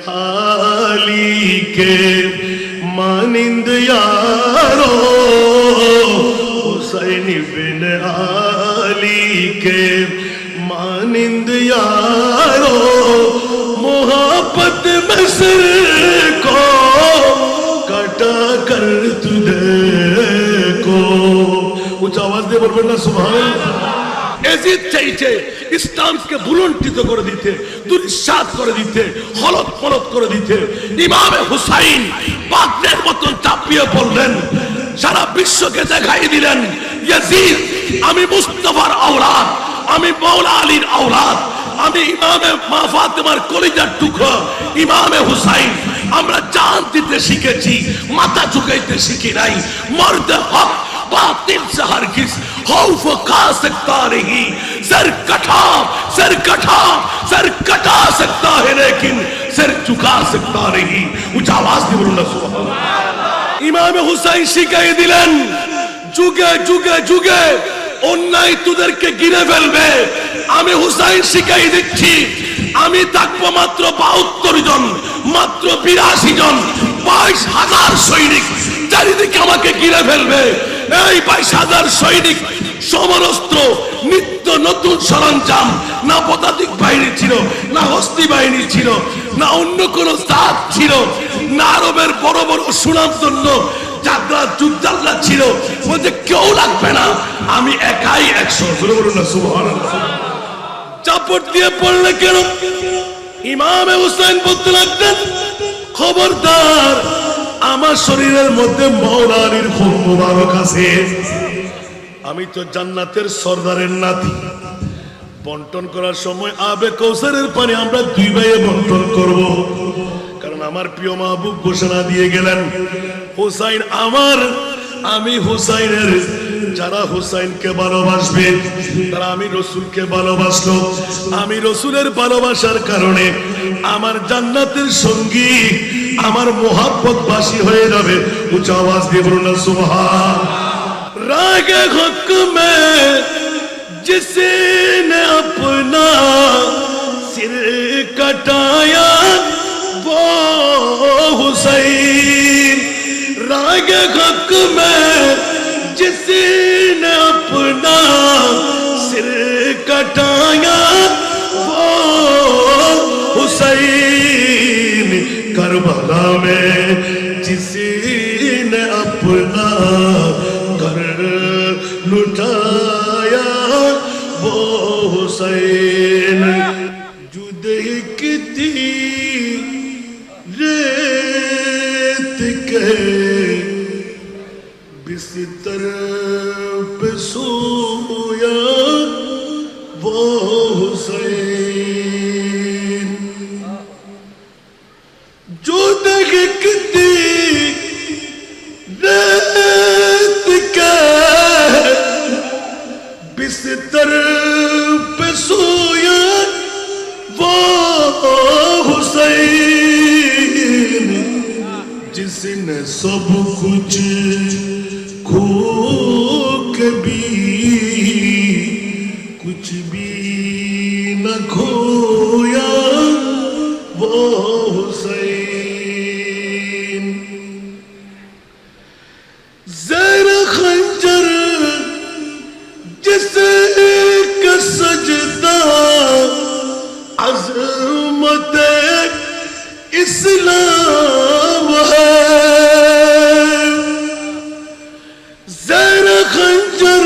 आली के मानिंद यारो हुसैन बिन आली के मानिंद यारो मोहब्बत में सिर को कटा कर तुझे को उच्च आवाज दे बोलबेन ना सुभान अल्लाह। এজিদ চাইছে ইসলামকে বুলন্ডিত করে দিতে, দুঃসাদ করে দিতে, হলত ফলত করে দিতে। ইমামে হুসাইন বাগদের মতন চাপিয়ে পড়লেন, সারা বিশ্বকে দেখাই দিলেন ইয়াজিদ আমি মুস্তাফার আওলাদ, আমি মাওলা আলীর আওলাদ, আমি ইমামে মা ফাতেমার কলিজার টুকরো ইমামে হুসাইন। আমরা জান দিতে শিখেছি, মাথা ঝুঁকাইতে শিখি নাই। মর্দে হক बातिल से हरगिज खौफ खा सकता नहीं, सर कटा सकता है लेकिन सर झुका सकता नहीं। उच्च आवाज দিয়ে বলুন না সুবহানাল্লাহ। ইমাম হুসাইন শিখাই দিলেন যুগে যুগে যুগে অন্যায় তোদেরকে গিরে ফেলবে। আমি হুসাইন শিখাই দিচ্ছি আমি থাকবো মাত্র 72 জন, মাত্র 82 জন, 22,000 সৈনিক চারিদিকে আমাকে ঘিরে ফেলবে। এই 22,000 সৈনিক সমরস্ত্র, নিত্য নতুন সরঞ্জাম, না পদাতিক বাহিনী ছিল, না হস্তি বাহিনী ছিল, না অন্য কোন জাত ছিল, না আরবের বড় বড় সুনামধন্য যাত্রা যুদ্ধাল্লা ছিল। বলতে কেউ লাগবে না, আমি একাই 100। বলুন না সুবহানাল্লাহ। চাপট দিয়ে পড়লে কেন? ইমামে হুসাইন বলতে লাগলেন খবরদার আমার শরীরের মধ্যে মাওলা আলীর খুন মুবারক আছে। আমি তো জান্নাতের সরদারের নাতি। বন্টন করার সময় আবে কৌসারের পানি আমরা দুই ভাইয়ে বন্টন করব, কারণ আমার প্রিয় মাহবুব ঘোষণা দিয়ে গেলেন হুসাইন আমার, আমি হুসাইনের। যারা হুসাইনকে ভালোবাসবে তারা আমি রসুলকে ভালোবাসলো। আমি রসুলের ভালোবাসার কারণে আমার জান্নাতের সঙ্গী, আমার মোহাব্বত বাসী হয়ে যাবে। উচ্চ আওয়াজ দিয়ে বলুন না সুবহান। রাগে হক মে जिसने अपना सिर कटाया वो हुसैन, रागे हक में जिसने अपना सिर कटाया वो हुसैन, करबला में जिसने अपना घर लुटाया वो हुसैन। जुदे की रेत के बिस्तर पे सोया वो हुसैन, जो देखती रेत के बिस्तर पे सोया वो हुसैन, जिसने सब कुछ खो के भी कुछ भी न खोया वो हुसैन। ज़रा खंजर जिसका सजदा अज़मत इस्लाम है, ज़रा खंजर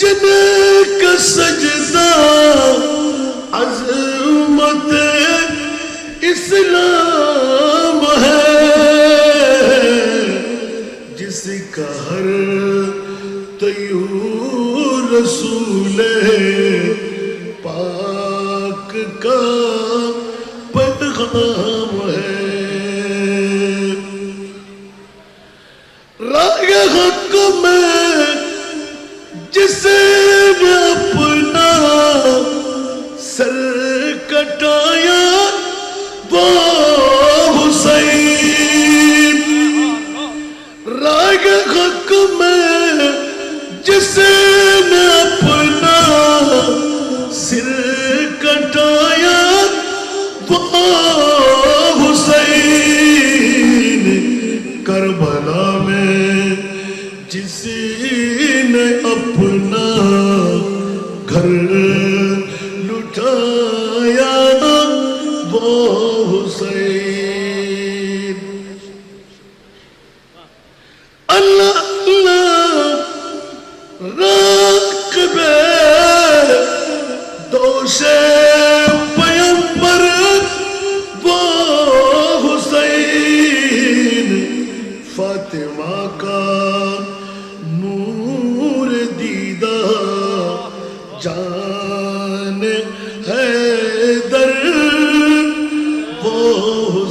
जिनका सजदा अज़मत इस्लाम है, जिसका हर तैयूर रसूल पाक का पैगाम है। रागे हक में जिसने अपना सर कटाया वो हुसैन, रागे हक में जिसने अपना सिर कटाया वो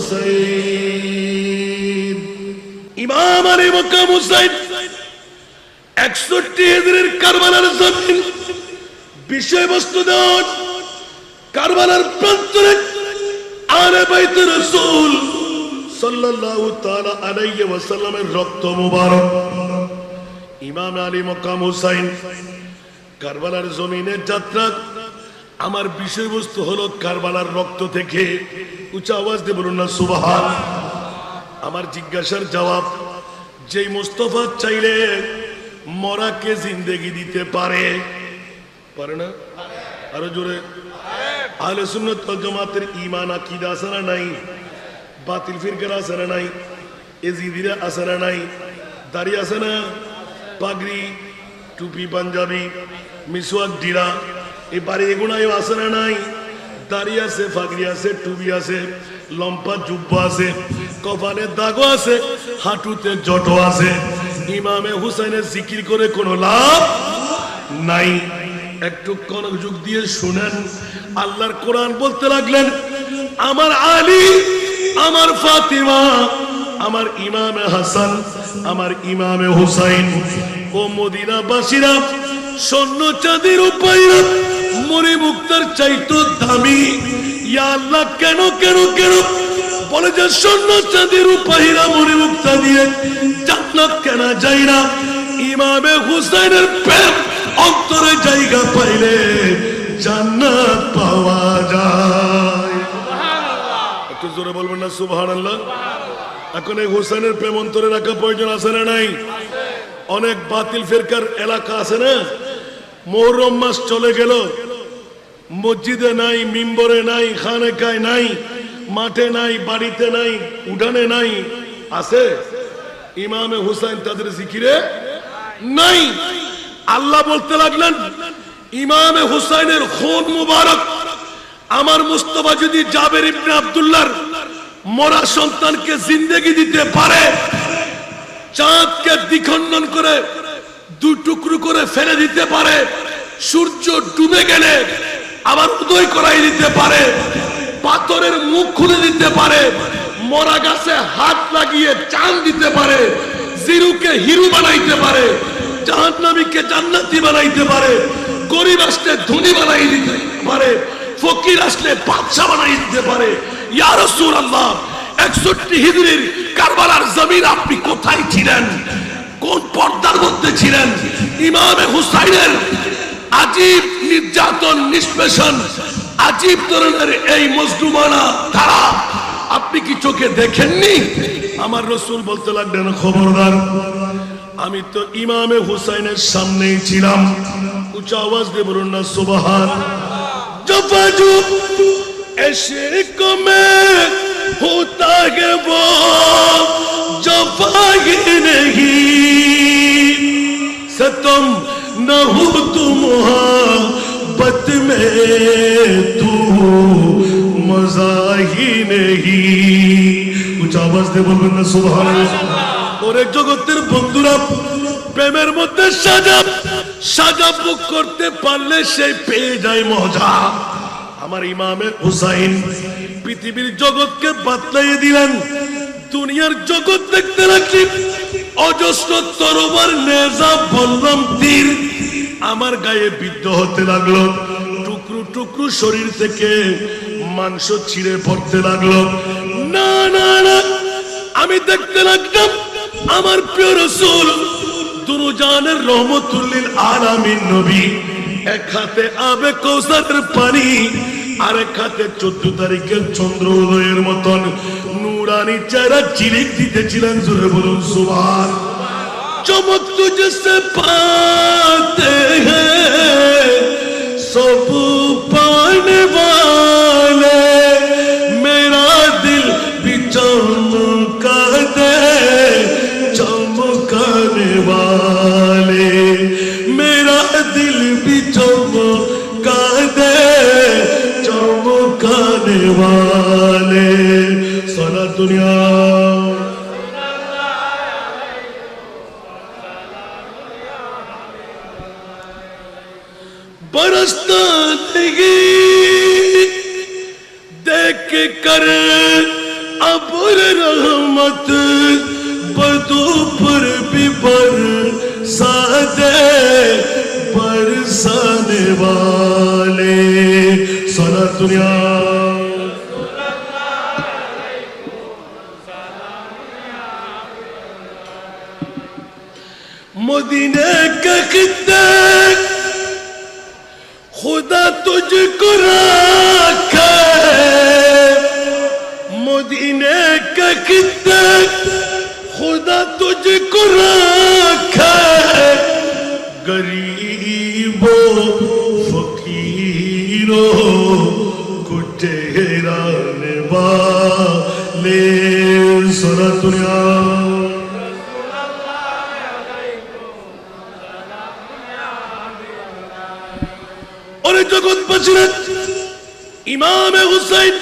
হুসাইন। ইমাম আলী মকাম হুসাইন 61 হিজরির কারবালার জমিন। বিষয়বস্তু দেন কারবালার প্রান্তরে আলে বাইত রাসূল সাল্লাল্লাহু তাআলা আলাইহি ওয়াসাল্লামের রক্ত মুবারক। ইমাম আলী মকাম হুসাইন কারবালার জমিনের যাত্রা। আমার বিষয়বস্তু হলো কারবালার রক্ত থেকে। উচ্চ আওয়াজ দিয়ে বলুন না সুবহান। আমার জিজ্ঞাসার জবাব, যেই মুস্তাফা চাইলে মরাকে জিন্দেগি দিতে পারে, পারে না? আরো জোরে। আহলে সুন্নাত ওয়াল জামাতের ঈমান আকীদা আছে না নাই? বাতিল ফিরকা আছে না নাই? এজিদিরা আছে না নাই? দাড়ি আছে না? পাগড়ি, টুপি, পাঞ্জাবি, মিসওয়াক, ডিরা, এবারে এগুনায় আছে না নাই? দাড়ি আছে, পাগড়ি আছে, টুপি আছে, লম্বা জুব্বা আছে, কপালে দাগও আছে, হাঁটুতে জটো আছে। ইমামে হুসাইনের জিকির করে কোনো লাভ নাই। একটু মনোযোগ দিয়ে শুনেন। আল্লাহর কোরআন বলতে লাগলেন, আমার আলী, আমার ফাতিমা, আমার ইমামে হাসান, আমার ইমামে হুসাইন ও মদিনাবাসীরা স্বর্ণ চাঁদের উপায়রা মরি মুক্তার চাইতো দামি। ইয়া আল্লাহ, কেন কেন কেন বলে যে স্বর্ণ চাঁদের উপায়রা মরি মুক্তা দিয়ে জান্নাত কেন যায় না? ইমামে হুসাইনের প্রেম অন্তরে জায়গা পাইলে জান্নাত পাওয়া যায়। একটু জোরে বলবেন না সুবহানাল্লাহ। এখন এই হুসাইনের প্রেম অন্তরে রাখা প্রয়োজন আছে না নাই? অনেক বাতিল ফিরকার এলাকা আছে না, মুহররম মাস চলে গেল, মসজিদে নাই, মিম্বরে নাই, খানেকায় নাই, মাঠে নাই, বাড়িতে নাই, উঠানে নাই, আছে ইমামে হুসাইন তাদের জিকিরে নাই। আল্লাহ বলতে লাগলেন, ইমামে হুসাইনের খুন মুবারক আমার মুস্তাফা যদি জাবের ইবনে আব্দুল্লাহর মরা সন্তানকে জিন্দেগি দিতে পারে, চাঁদকে দ্বিখণ্ডন করে দু টুকরো করে ফেলে দিতে পারে, সূর্য ডুবে গেলে আবার উদয় করাই দিতে পারে, পাথরের মুখ খুলে দিতে পারে, মরা গাছে হাত লাগিয়ে চাঁদ দিতে পারে, জিরুকে হিরু বানাইতে পারে, জাহান্নামীকে জান্নাতি বানাইতে পারে, গরিব আসলে ধনী বানাই দিতে পারে, ফকির আসলে বাদশা বানাই দিতে পারে। ইয়া রাসূলুল্লাহ, 61 হিজরির কারবালার জমিন আপনি কোথায় ছিলেন? কোন পর্দার মধ্যে ছিলেন? ইমামে হুসাইনের আজীব নির্যাতন, নিষ্পেষণ, আজীব ধরনের এই মজলুমানা ধারা আপনি কি চোখে দেখেননি? আমার রাসূল বলতে লাগলেন, খবরদার, আমি তো ইমামে হুসাইনের সামনেই ছিলাম। উচ্চ আওয়াজ দিয়ে বলুন না সুবহান। জফাজু इश्क में होता है वो जफा ही नहीं, सतम न हो तुम मोहब्बत में तू मजा ही नहीं। कुछ आवाज दे बोलবেন না সুবহানাল্লাহ। ওরে জগতের বন্ধুরা, প্রেমের মধ্যে সাজা বুক করতে পারলে সে পেয়ে যায় মজা। আমার ইমামে হুসাইন পৃথিবীর জগৎকে বাতলাইয়ে দিলেন। দুনিয়ার জগৎ দেখতে লাগলি অজস্র তরবার, নেজা, বল্লম, তীর আমার গায়ে বিদ্ধ হতে লাগলো। টুকরো টুকরো শরীর থেকে মাংস ছিঁড়ে পড়তে লাগলো। না না না, আমি দেখতে লাগলাম আমার প্রিয় রাসূল দুরুজানের রহমতুল লিল আলামিন নবী এক হাতে আবে কৌসারের পানি, আরেক হাতে 14 তারিখের চন্দ্র উদয়ের মতন নুরানি চেহারা ঝিলিক দিতেছিলেন। জোরে বলুন সুবহান। চমক তুঝসে পাতে হ্যায় সব পানে वाले, मेरा दिल भी चमका दे चमकाने वाले, मेरा दिल भी चमका दे चमकाने वाले। सारा दुनिया बरसता नहीं देख कर अबर रहमत बदू पर भी बरसाते बरसाने वाले सारा दुनिया मदीने के खिद्दे खुदा तुझको रखे मदीने के खिद्दे खुदा तुझको रखे गरीबों फकीरों को ठहराने वाले सारा दुनिया और जगत बचरत इमाम हुसैन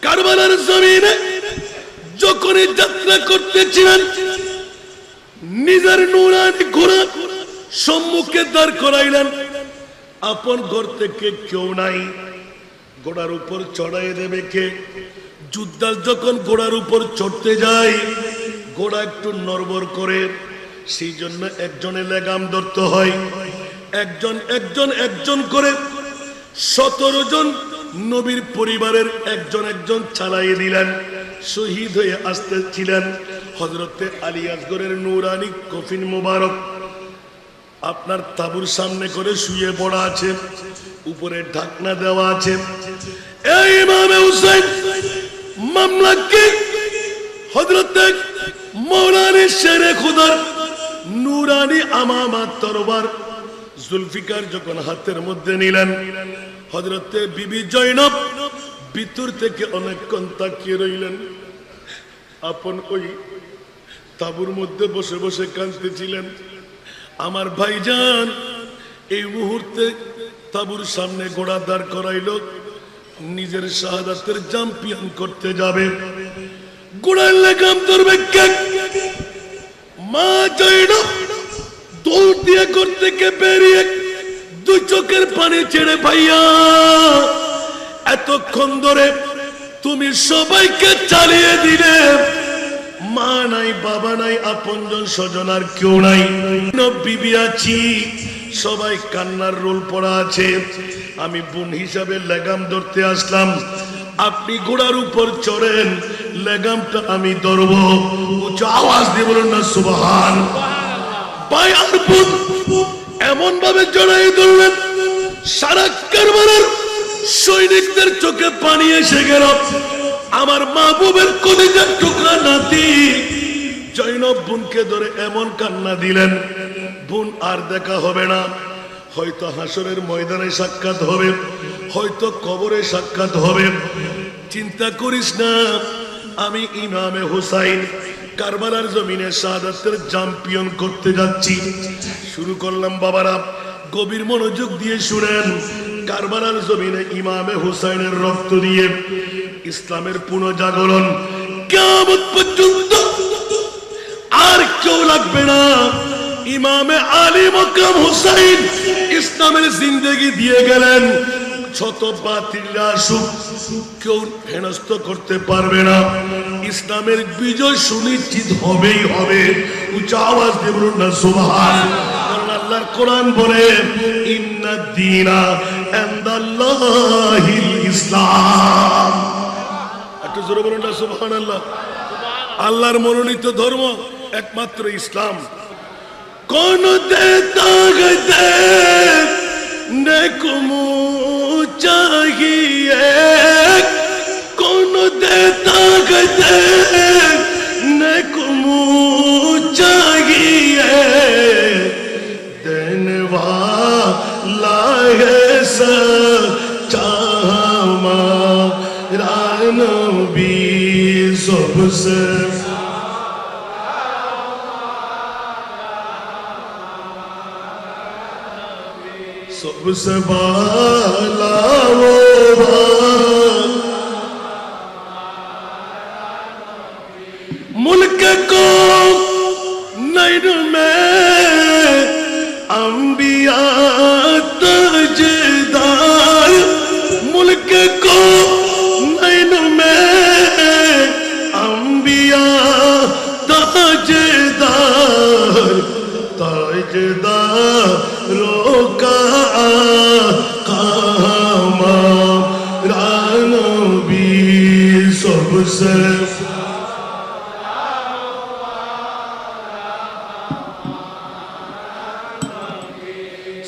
কারবালার জমিনে যখন যাত্রা করতেছিলেন নিজের নুরানি ঘোড়া সম্মুখে দাঁড় করাইলেন আপন ঘর থেকে কেউ নাই ঘোড়ার উপর চড়াই দেবে কে যুদ্ধাল যখন ঘোড়ার উপর চড়তে যায় ঘোড়া একটু নড়বড় করে সেই জন্য একজনে লাগাম ধরতে হয় একজন একজন একজন করে 17 জন নবীর পরিবারের একজন একজন চালাইয়ে দিলেন শহীদ হয়ে আসতেছিলেন হযরতে আলী আসগরের নূরানি কফিন মোবারক আপনার তাবুর সামনে করে শুয়ে পড়া আছে উপরে ঢাকনা দেওয়া আছে এই ইমামে হুসাইন মামলাকে হযরতে মওলানা শেরে খুদার নূরানি আমামা তরবার জুলফিকার যখন হাতের মধ্যে নিলেন হযরতে বিবি জয়নব ভিতর থেকে অনেকক্ষণ তাকিয়ে রইলেন আপন ওই তাবুর মধ্যে বসে বসে কাঁদতেছিলেন আমার ভাইজান এই মুহূর্তে তাবুর সামনে ঘোড়া দাঁড় করাইলো নিজের শাহাদাতের চ্যাম্পিয়ন করতে যাবে ঘোড়ার লাগাম ধরবে কে মা জয়নব দৌড় দিয়ে ঘর থেকে বেরিয়ে দুই চোখের পানি ছেড়ে ভাইয়া এতক্ষণ ধরে তুমি সবাইকে চালিয়ে দিলে মা নাই বাবা নাই আপনজন স্বজন আর কেউ নাই বিবি আছি সবাই কান্নার রোল পড়া আছে আমি বোন হিসাবে লাগাম ধরতে আসলাম আপনি ঘোড়ার উপর চড়েন লাগামটা আমি ধরবো উচ্চ আওয়াজ দিয়ে বলুন না সুবহান ভাই আর বোন এমন ভাবে জড়াই ধরলেন সারা কারবালার সৈনিকদের চোখে পানি এসে গেল আমার মাহবুবের কলিজার টুকরা নাতি জয়নব বোনকে ধরে এমন কান্না দিলেন বোন আর দেখা হবে না হয়তো হাসরের ময়দানে সাক্ষাৎ হবে হয়তো কবরে সাক্ষাৎ হবে চিন্তা করিস না আমি ইমামে হুসাইন কারবালার জমিনে শাহাদাতের চ্যাম্পিয়ন করতে যাচ্ছি শুরু করলাম বাবারা গভীর মনোযোগ দিয়ে শুনেন কারবালার জমিনে ইমামে হুসাইনের রক্ত দিয়ে ইসলামের পুনর্জাগরণ কিয়ামত পর্যন্ত আর কেউ লাগবে না ইমামে আলী মকরম হুসাইন ইসলামের জিন্দেগি দিয়ে গেলেন শত বাতিলরা আসুক কেউ হেনস্থ করতে পারবে না ইসলামের বিজয় সুনিশ্চিত হবেই হবে উচ্চ আওয়াজ দিয়ে বলুন না সুবহান কারণ আল্লাহর কোরআন বলে ইন্নাদ দীনা ইনদাল্লাহিল ইসলাম একটু জোরে বলুন না সুবহানাল্লাহ আল্লাহর মনোনীত ধর্ম একমাত্র ইসলাম কোন দেতা গদে নেকুমু चाहिए कौन देता गदे नेकुमु चाहिए देने वाला है सच्चा हमारा नबी सबसे सबसे बाला वो मुल्क को नैन में अंबिया तजदार मुल्क को नैन में सबसे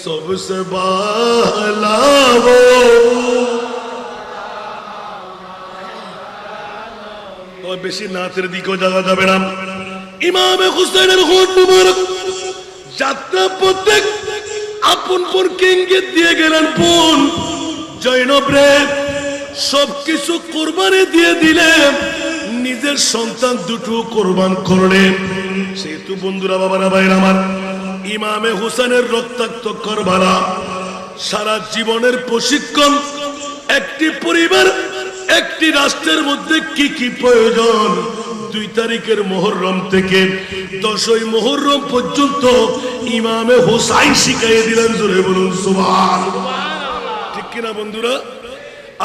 सबसे बाला वो और बेशी नातेर दिको जागा जाबे ना इमाम हुसैনের হোঁট মুবারক যাত্রা পথে আপন পরকে ইঙ্গিত দিয়ে গেলেন বোন জয়নব রে সবকিছু কুরবানি দিয়ে দিলেন নিজের সন্তান দুটো কুরবান করলেন সেহেতু বন্ধুরা বাবারা ভাইরা আমার ইমামে হুসেনের রক্তাক্ত কারবালা সারা জীবনের প্রশিক্ষণ একটি পরিবার একটি রাষ্ট্রের মধ্যে কি কি প্রয়োজন 2 তারিখের মুহররম থেকে 10ই মুহররম পর্যন্ত ইমামে হুসাইন শিখিয়ে দিলেন জোরে বলুন সুবহানাল্লাহ ঠিক কি না বন্ধুরা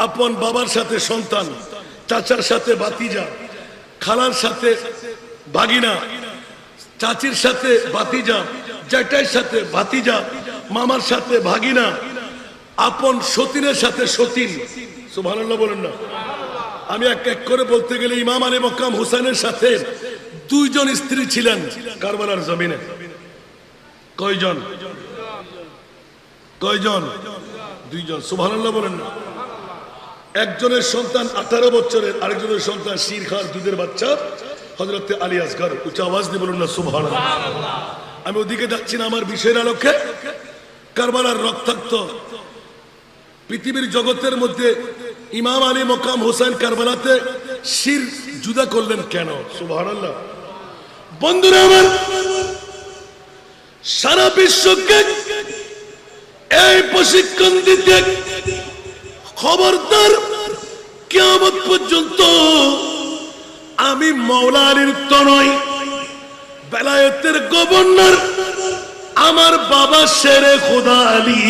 আপন বাবার সাথে সন্তান চাচার সাথে ভাতিজা খালার সাথে ভাগিনা চাচির সাথে ভাতিজা জ্যাঠার সাথে ভাতিজা মামার সাথে ভাগিনা আপন সতীনের সাথে সতীন সুবহানাল্লাহ বলেন না আমি এক এক করে বলতে গেলে ইমাম আলী মক্কাম হুসাইনের সাথে 2 জন স্ত্রী ছিলেন কারবালার জমিনে কয়জন 2 জন সুবহানাল্লাহ বলেন না একজনের সন্তান 18 বছরের আরেকজনের সন্তান শিরখার দুধের বাচ্চা হযরত আলী আসগর উচ্চ আওয়াজ দিয়ে বলুন না সুবহানাল্লাহ আমি ওদিকে যাচ্ছি না আমার বিষয়ের আলোকে কারবালার রক্তাক্ত পৃথিবীর জগতের মধ্যে ইমাম আলী মকাম হোসেন কারবালাতে শির জুদা করলেন কেন সুবহানাল্লাহ বন্ধুরা আমার সারা বিশ্বকে এই প্রশিক্ষণ দিতে খবরদার কিয়ামত পর্যন্ত আমি মাওলা আলীর তনয় বেলায়েতের গভর্নর আমার বাবা শেরে খোদা আলী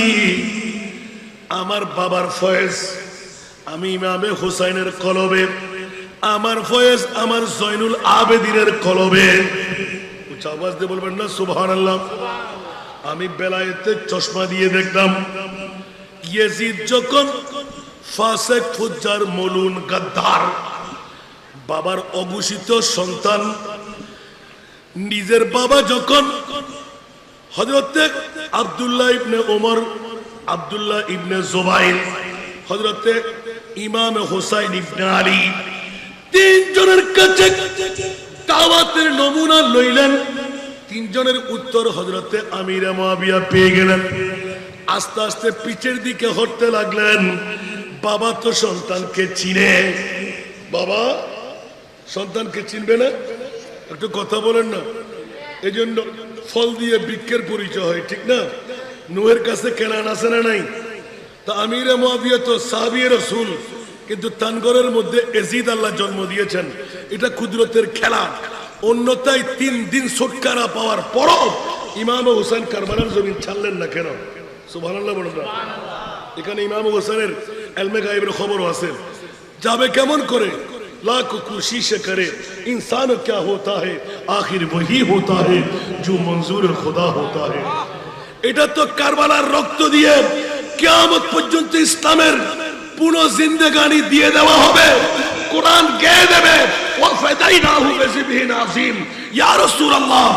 আমার বাবার ফয়েজ আমি ইমামে হুসাইনের কলবে আমার ফয়েজ আমার জয়নুল আবেদিনের কলবে উচ্চ আওয়াজ দিয়ে বলবেন না সুবহানাল্লাহ আমি বেলায়েতে চশমা দিয়ে দেখলাম ইয়াজিদ যখন ফাসিক ফুজ্জার মলুন গাদ্দার বাবার অঘোষিত সন্তান নিজের বাবা যখন হযরত আব্দুল্লাহ ইবনে ওমর আব্দুল্লাহ ইবনে জুবাইর হযরত ইমাম হুসাইন ইবনে আলী 3 জনের কাছে দাওয়াতের নমুনা লইলেন 3 জনের উত্তর হযরত আমির মুয়াবিয়া পেয়ে গেলেন আস্তে আস্তে পিছের দিকে হটতে লাগলেন বাবা তো সন্তানকে চিনে বাবা সন্তানকে চিনবে না একটু কথা বলেন না এজন্য ফল দিয়ে বৃক্ষের পরিচয় হয় ঠিক না নূহের কাছে কেনান আছে না নাই তা আমিরে মুয়াবিয়া তো সাহাবী রাসূল কিন্তু তানগরের মধ্যে ইয়াজিদ আল্লাহ জন্ম দিয়েছেন এটা কুদরতের খেলা অন্যথায় 3 দিন ছুটকারা পাওয়ার পরও ইমাম হোসেন কারবালার জমিন ছাড়লেন না কেন সুবহানাল্লাহ বলুন না এখানে ইমাম হোসেনের ইলমে গায়েবের খবরও আছে যাবে কেমন করে लाख कोशिश करे इंसान क्या होता है आखिर वही होता है जो मंजूर खुदा होता है এটা তো কারবালার রক্ত দিয়ে কিয়ামত পর্যন্ত ইসলামের পুরো জিন্দেগানি দিয়ে দেওয়া হবে কোরআন গেয়ে দেবে ওয়া ফাদাইনাহু বিযিবহিন আযীম ইয়া রাসূলুল্লাহ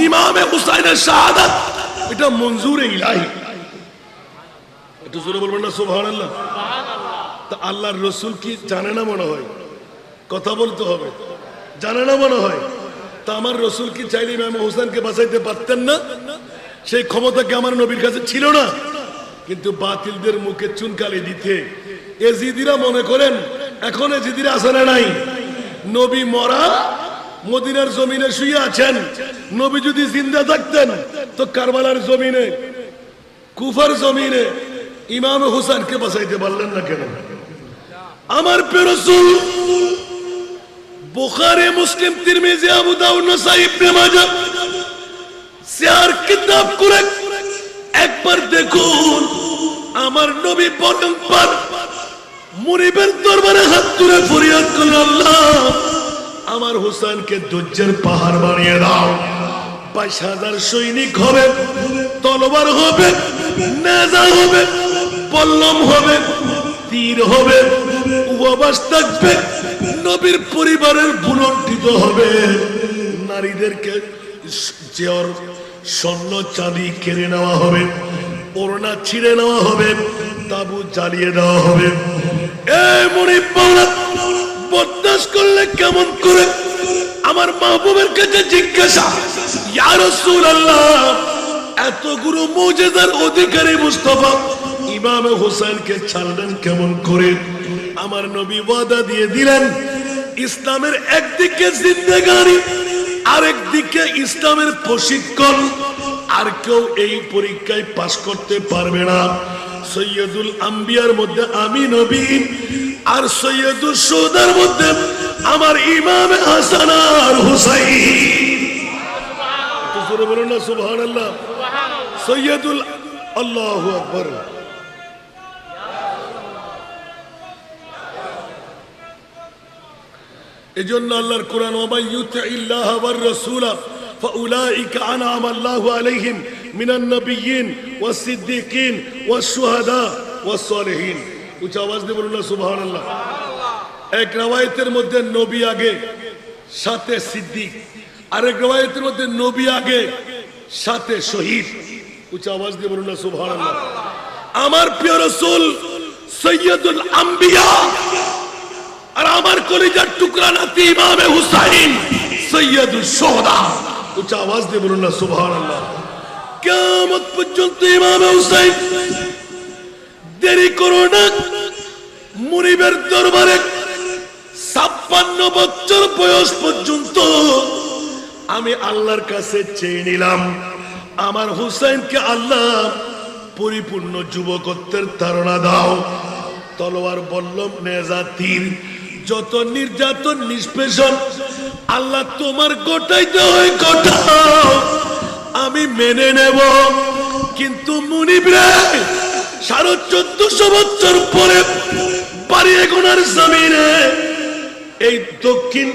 ইমামে হুসাইনের শাহাদাত এটা মঞ্জুরে ইলাহি একটু জোরে বলবেন না সুবহানাল্লাহ তা আল্লাহর রাসূল কি জানে না মনে হয় কথা বলতে হবে জানে না মনে হয় তা আমার রাসূল কি চাইলে ইমাম হোসেনকে বাঁচাইতে পারতেন না সেই ক্ষমতা কি আমার নবীর কাছে ছিল না কিন্তু বাতিলদের মুখে চুনকালি দিতে এজিদিরা মনে করেন এখন এজিদিরা আছে না নাই নবী মরা মদিনার জমিনে শুয়ে আছেন নবী যদি জিন্দা থাকতেন তো কারবালার জমিনে কুফার জমিনে ইমাম হোসেনকে বাঁচাইতে পারলেন না কেন আমার প্রিয় রাসূল বুখারী মুসলিম তিরমিজি আবু দাউদ নাসাই ইবনে মাজাহ চার কিতাব করে একবার দেখুন আমার নবী পয়গম্বর মুরিবের দরবারে হাত তুলে ফরিয়াদ করলেন আল্লাহ আমার হোসেনকে ধৈর্যের পাহাড় বানিয়ে দাও 22,000 সৈনিক হবে তলোয়ার হবে নেজা হবে বল্লম হবে তীর হবে উপবাস থাকবে, নবীর পরিবারের ভুলণ্ঠিত হবে, নারীদেরকে স্বর্ণ চাঁদি কেড়ে নেওয়া হবে, ওড়না ছিঁড়ে নেওয়া হবে, তাবু জ্বালিয়ে দেওয়া হবে। এই মুনিব মাওলা বরদাস্ত করলে কেমন করে? আমার মাহবুবের কাছে জিজ্ঞাসা, ইয়া রাসূলুল্লাহ, এতগুলো মুজিজার অধিকারী মুস্তাফা ইমামে হোসেনকে ছাড়লেন কেমন করে? আমার নবী ওয়াদা দিয়ে দিলেন, ইসলামের একদিকে জিন্দেগানি, আরেকদিকে ইসলামের প্রশিক্ষণ। আর কেউ এই পরীক্ষায় পাস করতে পারবে না। সৈয়দুল আম্বিয়ার মধ্যে আমি নবী, আর সৈয়দুল শুহাদার মধ্যে আমার ইমাম হাসান আর হুসাইন। তো জোরে বলুন না সুবহানাল্লাহ। সৈয়দুল, আল্লাহু আকবার। এজন্য আল্লাহর কোরআন, ওয়া ইউতিল্লাহ ওয়ার রাসূলা ফাউলাইকা আনআমা আল্লাহু আলাইহিম মিনান নাবিয়্যিন ওয়াস সিদ্দীকিন ওয়াস শুহাদা ওয়াস সালিহিন। উচ্চ আওয়াজ দিয়ে বলুন না সুবহানাল্লাহ। এক riwayতের মধ্যে নবী আগে, সাথে সিদ্দিক। আরেক riwayতের মধ্যে নবী আগে, সাথে শহীদ। উচ্চ আওয়াজ দিয়ে বলুন না সুবহানাল্লাহ। আমার প্রিয় রাসূল সৈয়দুল আম্বিয়া, আর আমার কলিজার টুকরা নাতি ইমামে হুসাইন সৈয়দুল শুহাদা। উচ্চ আওয়াজ দিয়ে বলুন না সুবহানাল্লাহ। কিয়ামত পর্যন্ত ইমামে হুসাইন দেরি করো না। মুনিবের দরবারে 56 বছর বয়স পর্যন্ত আমি আল্লাহর কাছে চেয়ে নিলাম, আমার হুসাইনকে আল্লাহ পরিপূর্ণ যুবকত্বের ধারণা দাও। তলোয়ার, বল্লম, নেজা, তীর, যত নির্যাতন নিষ্পেষণ আল্লাহ তোমার গোটাইতে হয় গোটাও, আমি মেনে নেব। কিন্তু মুনিব রে, 1450 বছর পরে বাড়িয়ে গোনার জমিনে এই দক্ষিণ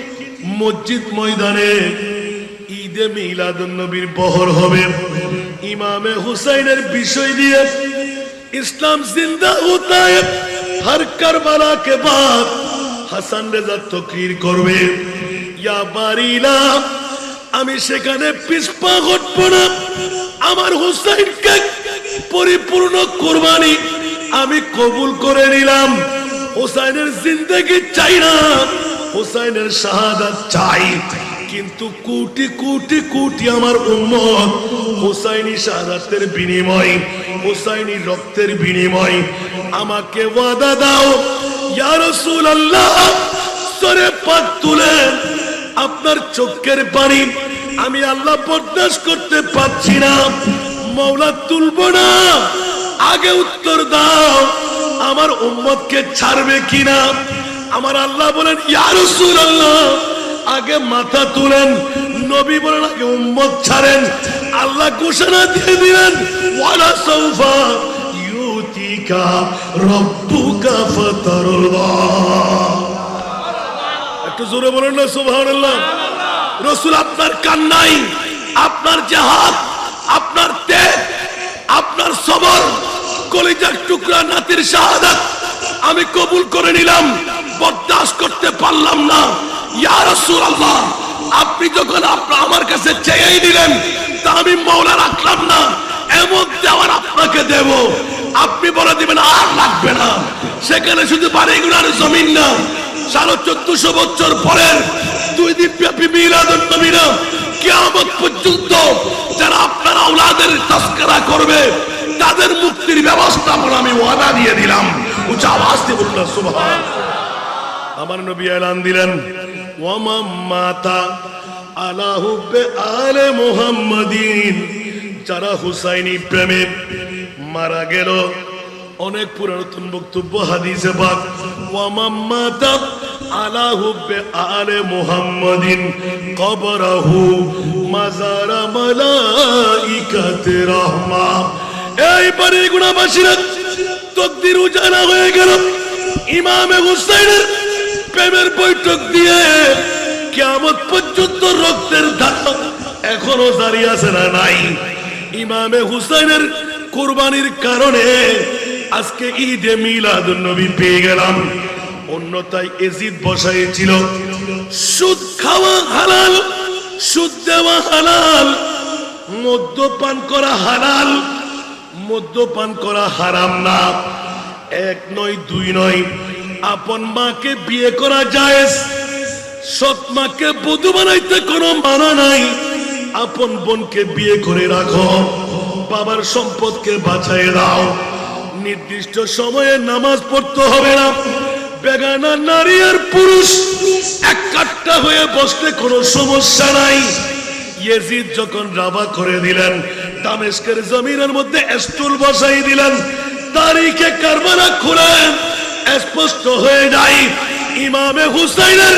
মসজিদ ময়দানে ঈদে মিলাদুন নবীর বহর হবে। ইমামে হুসাইনের বিষয় দিয়ে ইসলাম জিন্দা হোতা है। हर करबला के बाद হাসান রেজা তকরীর করবে, ইয়া বারিলা, আমি সেখানে পিছপা হটব না। আমার হুসাইনকে পরিপূর্ণ কুরবানি আমি কবুল করে নিলাম। হুসাইনের জিন্দেগি চাই না, হুসাইনের শাহাদাত চাই। কিন্তু কোটি কোটি কোটি আমার উম্মত হুসাইনি শাহাদাতের বিনিময়, হুসাইনি রক্তের বিনিময় আমাকে ওয়াদা দাও। ইয়া রাসূলুল্লাহ, সরে পাক তুলেন, আপনার চোখের পানি আমি আল্লাহ বরদাস্ত করতে পারছি না। মাওলা তুলব না, আগে উত্তর দাও, আমার উম্মতকে ছাড়বে কিনা? আমার আল্লাহ বলেন, ইয়া রাসূলুল্লাহ, আগে মাথা তুলেন। নবী বলেন, আগে উম্মত ছাড়েন। আল্লাহ ঘোষণা দিয়ে দিলেন, ওয়ালা সাউফা ইউতিকা রাব্বুকা ফাতারদা। একটু জোরে বলেন না সুবহানাল্লাহ। রাসূল, আপনার কান্নাই, আপনার জিহাদ, আপনার ত্যাগ, আপনার সবর, কলিজার টুকরা নাতির শাহাদাত আমি কবুল করে নিলাম, বরদাস্ত করতে পারলাম না। ইয়া রাসূলুল্লাহ, আপনি যখন আমার কাছে চেয়েই দিলেন, তা আমি মাওলা রাখলাম না, এমন দেওয়ার আপনাকে দেব। আপনি বলে দিবেন আর লাগবে না। সেখানে শুধু বাড়িগুলোর জমিন না, 1450 বছর পরের 2 দিন ব্যাপী মিলাদুন নবী না, কিয়ামত পর্যন্ত যারা আপনার আওলাদের তাসকিরা করবে তাদের মুক্তির ব্যবস্থা আমি ওয়াদা দিয়ে দিলাম। উচ্চ আওয়াজ দিয়ে বলুন সুবহানাল্লাহ। আমার নবী এলান দিলেন, ওয়া মাতা আলা হুব্বে আলে মুহাম্মাদিন, যারা হুসাইনি প্রেমে মারা গেল। অনেক পুরাতন বক্তব্য হাদিসে পাক, ওয়া মাতা আলা হুব্বে আলে মুহাম্মাদিন কবরহু মাজারা মালাইকাতে রাহমা। এই বাড়ির গুনাহবাসীরা তকদির উজালা হয়ে গেল। ইমামে হুসাইনের প্রেমের বৈঠক দিয়ে কিয়ামত পর্যন্ত রক্তের ধারা এখনো জারি আছে না নাই? ইমামে হুসাইনের কুরবানির কারণে আজকে ঈদে মিলাদুন নবী পেয়ে গেলাম। অন্যথায় এজিদ বসাইছিল সুদ খাওয়া হালাল, সুদ দেওয়া হালাল, মদ্যপান করা হালাল, মদ্যপান করা হারাম না। এক নয় দুই নয়, আপন মাকে বিয়ে করা জায়েজ, সৎ মাকে বধূ বানাইতে কোনো মানা নাই। আপন বোনকে বিয়ে করে রাখো, বাবার সম্পদকে বাঁচাই দাও। নির্দিষ্ট সময়ে নামাজ পড়তে হবে না। বেগানা নারী আর পুরুষ এক কাট্টা হয়ে বসলে কোনো সমস্যা নাই। ইয়েজিদ যখন রাবা করে দিলেন, দামেস্কের জমিনের মধ্যে স্টুল বসাই দিলেন, তারিখে কারবালা খুলেন, স্পষ্ট হয়ে যায় ইমামে হুসাইনের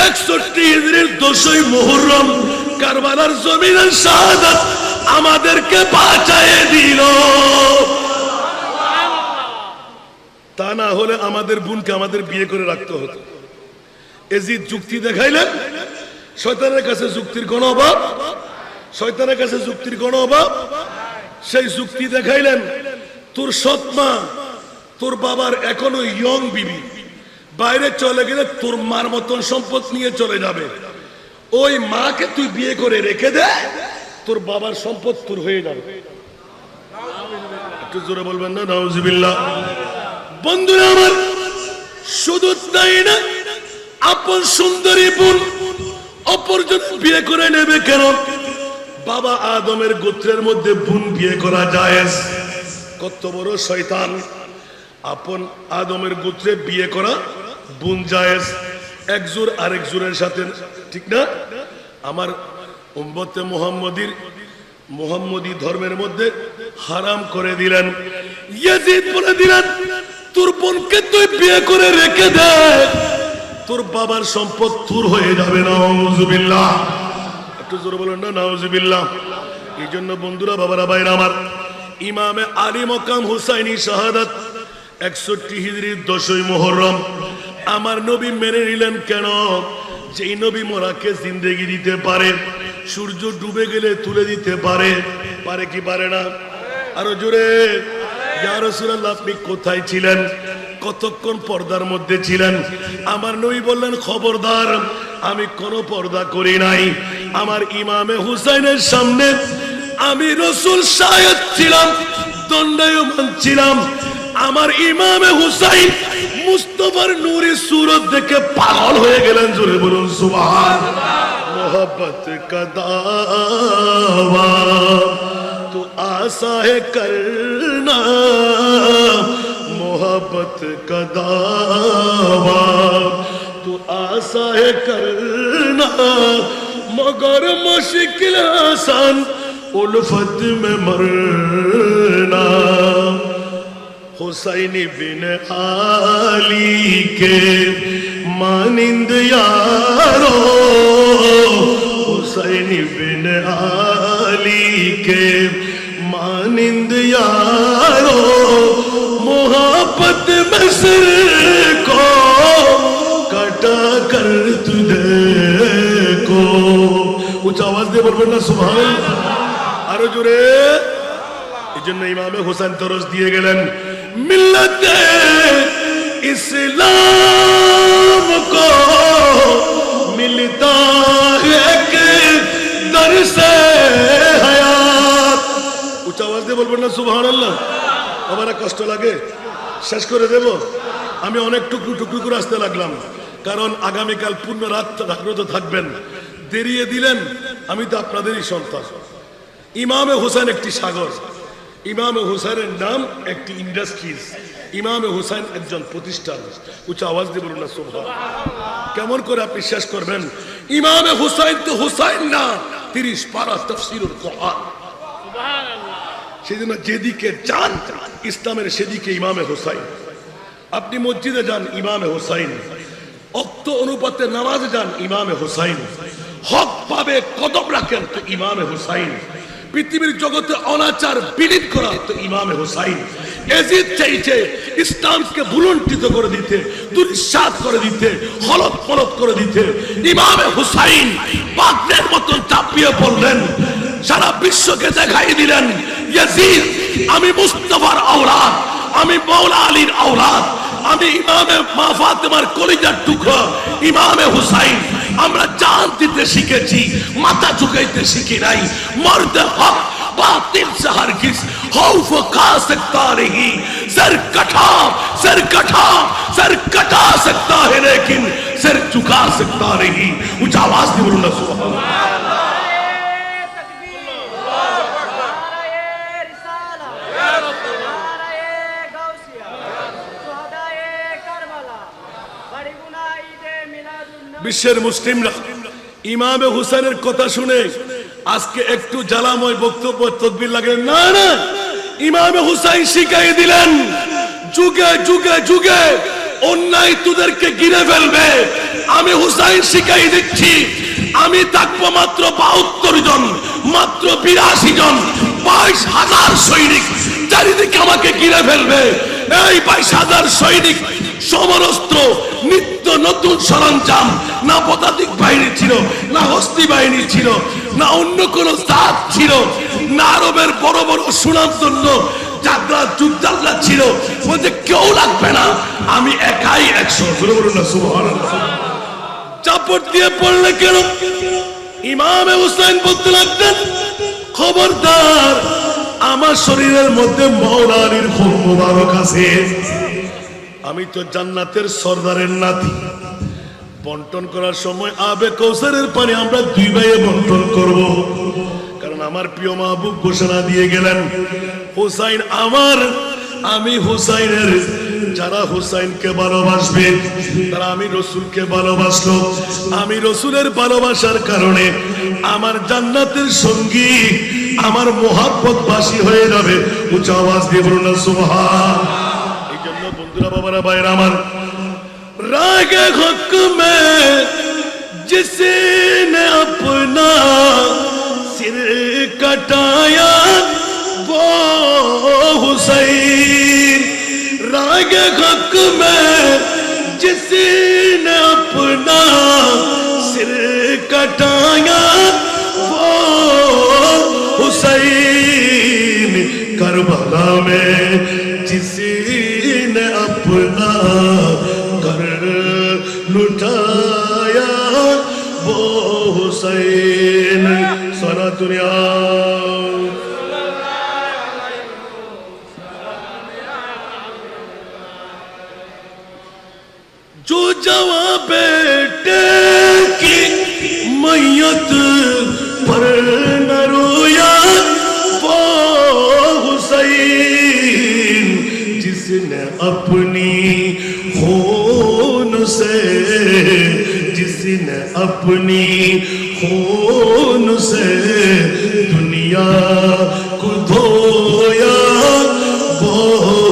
61 হিজরির 10ই মুহররম কারবালার জমিনের শাহাদাত আমাদেরকে বাঁচায়ে দিল। তা না হলে আমাদের বোনকে আমাদের বিয়ে করে রাখতে হতো। এজিদ যুক্তি দেখাইলেন, শয়তানের কাছে যুক্তির কোনো অভাব, শয়তানের কাছে যুক্তির কোনো অভাব। সেই যুক্তি দেখাইলেন, তোর সৎ মা, তোর বাবার এখনো ইয়ং বিবি, বাইরে চলে গেলে তোর মার মতন সম্পদ নিয়ে চলে যাবে। ওই মাকে তুই বিয়ে করে রেখে দে, তোর বাবার সম্পদ তোর হয়ে যাবে। একটু জোরে বলবেন না নাউজুবিল্লাহ। বন্ধুরা আমার, শুধু তাই না, আপন সুন্দরী বোন অপরজন বিয়ে করে নেবে কেন? বাবা আদমের গোত্রের মধ্যে বোন বিয়ে করা জায়েজ। কত বড় শয়তান! আপন আদমের গোত্রে বিয়ে করা বোন জায়েজ, এক জোর আরেক জোরের সাথে, ঠিক না? আমার উম্মতে মুহাম্মদী ধর্মের মধ্যে হারাম করে দিলেন। ইয়াজিদ বলে দিলেন, তোর বোনকে তুই বিয়ে করে রেখে দে, তোর বাবার সম্পদ তোর হয়ে যাবে। নাউজুবিল্লাহ। একটু জোরে বলেন না নাউজুবিল্লাহ। এই জন্য বন্ধুরা, বাবারা, ভাইরা আমার, ইমামে আলী মকাম হুসাইনি শাহাদাত 61 হিজরির 10ই মুহররম আমার নবী মেনে নিলেন। কেন? যেই নবী মোরাকে জিন্দেগি দিতে পারে, সূর্য ডুবে গেলে তুলে দিতে পারে, পারে কি পারে না? আরো জোরে, ইয়া রাসূলুল্লাহ, আপনি কোথায় ছিলেন? কতক্ষণ পর্দার মধ্যে ছিলেন? আমার নবী বললেন, খবরদার, আমি কোনো পর্দা করি নাই। আমার ইমামে হুসাইনের সামনে আমি রাসূল শাহেদ ছিলাম, দণ্ডায়মান ছিলাম। আমার ইমামে হুসাইন মুস্তাফার নূরি सूरत দেখে পাগল হয়ে গেলেন। জোরে বলুন সুবহানাল্লাহ। मोहब्बत का दावा तो आसा है करना, मोहब्बत का दावा तो आसा है करना, मगर मुश्किल आसान उल्फत में मरना। हुसैनी बिन आली के मानिंद यारो, हुसैनी बिन आली के मानिंद यारो, मोहब्बत में सिर को कटा कर तुझे को। उच्च आवाज दे बोलবেন না সুবহানাল্লাহ। আরো জোরে। এই জন্য ইমামে হোসেন তরস দিয়ে গেলেন, मिल्लते इस्लाम को मिलता है कि दर से हयात। উচ্চ আওয়াজ দিয়ে বলবেন না সুবহানাল্লাহ। আমার কষ্ট লাগে, শেষ করে দেব। আমি অনেক টুকরো টুকরো করে আসতে লাগলাম, কারণ আগামীকাল পূর্ণ রাত জাগ্রত থাকবেন। দেরিয়ে দিলেন, আমি তো আপনাদেরই সন্তান। ইমামে হোসেন একটি সাগর, ইমামে হুসাইনের নাম একটি ইন্ডাস্ট্রিজ, ইমামে হুসাইন একজন প্রতিষ্ঠান। উচ্চ আওয়াজ দিয়ে বলুন না সুবহানাল্লাহ। কেমন করে আপনি শেষ করবেন? ইমামে হুসাইন তো হুসাইন না, 30 পারা তাফসীরুল কোরআন। সুবহানাল্লাহ। সেজন্য যেদিকে যান ইসলামের সেদিকে ইমামে হুসাইন। আপনি মসজিদে যান, ইমামে হুসাইন। অক্ত অনুপাতে নামাজে যান, ইমামে হুসাইন। হক পাবে কদম রাখেন তো ইমামে হুসাইন। পৃথিবীর জগতে অনাচার বিলীন করা তো ইমামে হুসাইন। এজিদ চাইছে ইসলামকে ভুলুণ্ঠিত করে দিতে, দুঃসাত করে দিতে, হলত পলত করে দিতে। ইমামে হুসাইন বাগদের মতন চাপিয়ে পড়লেন, সারা বিশ্বকে দেখাই দিলেন, ইয়াজিদ আমি মুস্তাফার আওলাদ, আমি মাওলা আলীর আওলাদ, আমি ইমামে মা ফাতেমার কলিজার টুকরো ইমামে হুসাইন আমরা জান দিতে শিখেছি, মাথা ঝুঁকাইতে শিখি নাই। মর্দে হক बातिल से हरगिज खौफ खा सकता नहीं, सर कटा सकता है लेकिन सर झुका सकता नहीं। ऊंचा आवाज से बोलो ना सुभान अल्लाह। বিশ্বের মুসলিমরা ইমামে হুসাইনের কথা শুনে আজকে একটু জ্বালাময় বক্তব্য তকবীর লাগে না না। ইমামে হুসাইন শিখিয়ে দিলেন যুগে যুগে যুগে অন্যায় তোদেরকে ঘিরে ফেলবে। আমি হুসাইন শিখিয়ে দিচ্ছি, আমি থাকবো মাত্র 72 জন, মাত্র 82 জন, 22,000 সৈনিক চারিদিকে আমাকে ঘিরে ফেলবে। এই 22,000 সৈনিক সমরস্ত্র, নিত্য নতুন সরঞ্জাম, না পদাতিক বাহিনী ছিল, না হস্তি বাহিনী ছিল, না অন্য কোন জাত ছিল, না আরবের বড় বড় সুনামধন্য যাত্রা যুদ্ধাল্লা ছিল। বলতে কেউ লাগবে না, আমি একাই 100। বলুন না সুবহানাল্লাহ। চাপড় দিয়ে পড়লে কেন? ইমামে হুসাইন বলতে লাগলেন খবরদার, আমার শরীরের মধ্যে মওলা আলীর খুন মুবারক আছে। আমি তো জান্নাতের সরদারের নাতি। বন্টন করার সময় আবে কৌসারের পানি আমরা 2 ভাইয়ে বন্টন করব, কারণ আমার প্রিয় মাহবুব ঘোষণা দিয়ে গেলেন হুসাইন আমার, আমি হুসাইনের। যারা হুসাইনকে ভালোবাসবে তারা আমি রসুলকে ভালোবাসলো, আমি রসুলের ভালোবাসার কারণে আমার জান্নাতের সঙ্গী, আমার মোহাব্বতবাসী হয়ে যাবে। উচ্চ আওয়াজ দিয়ে বলুন না সুবহান। এই জন্য বন্ধুরা, বাবারা, ভাইরা আমার, रागे हक में जिसने अपना सिर कटाया वो हुसैन, रागे हक में जिसने अपना सिर कटाया वो हुसैन, करबला में जिसने अपना लुटाया वो हुसैन। सारा दुनिया जो जवा बेटे की मैयत पर न रोया वो हुसैन, जिसने अपनी खून से, जिसने अपनी खून से दुनिया को धोया वो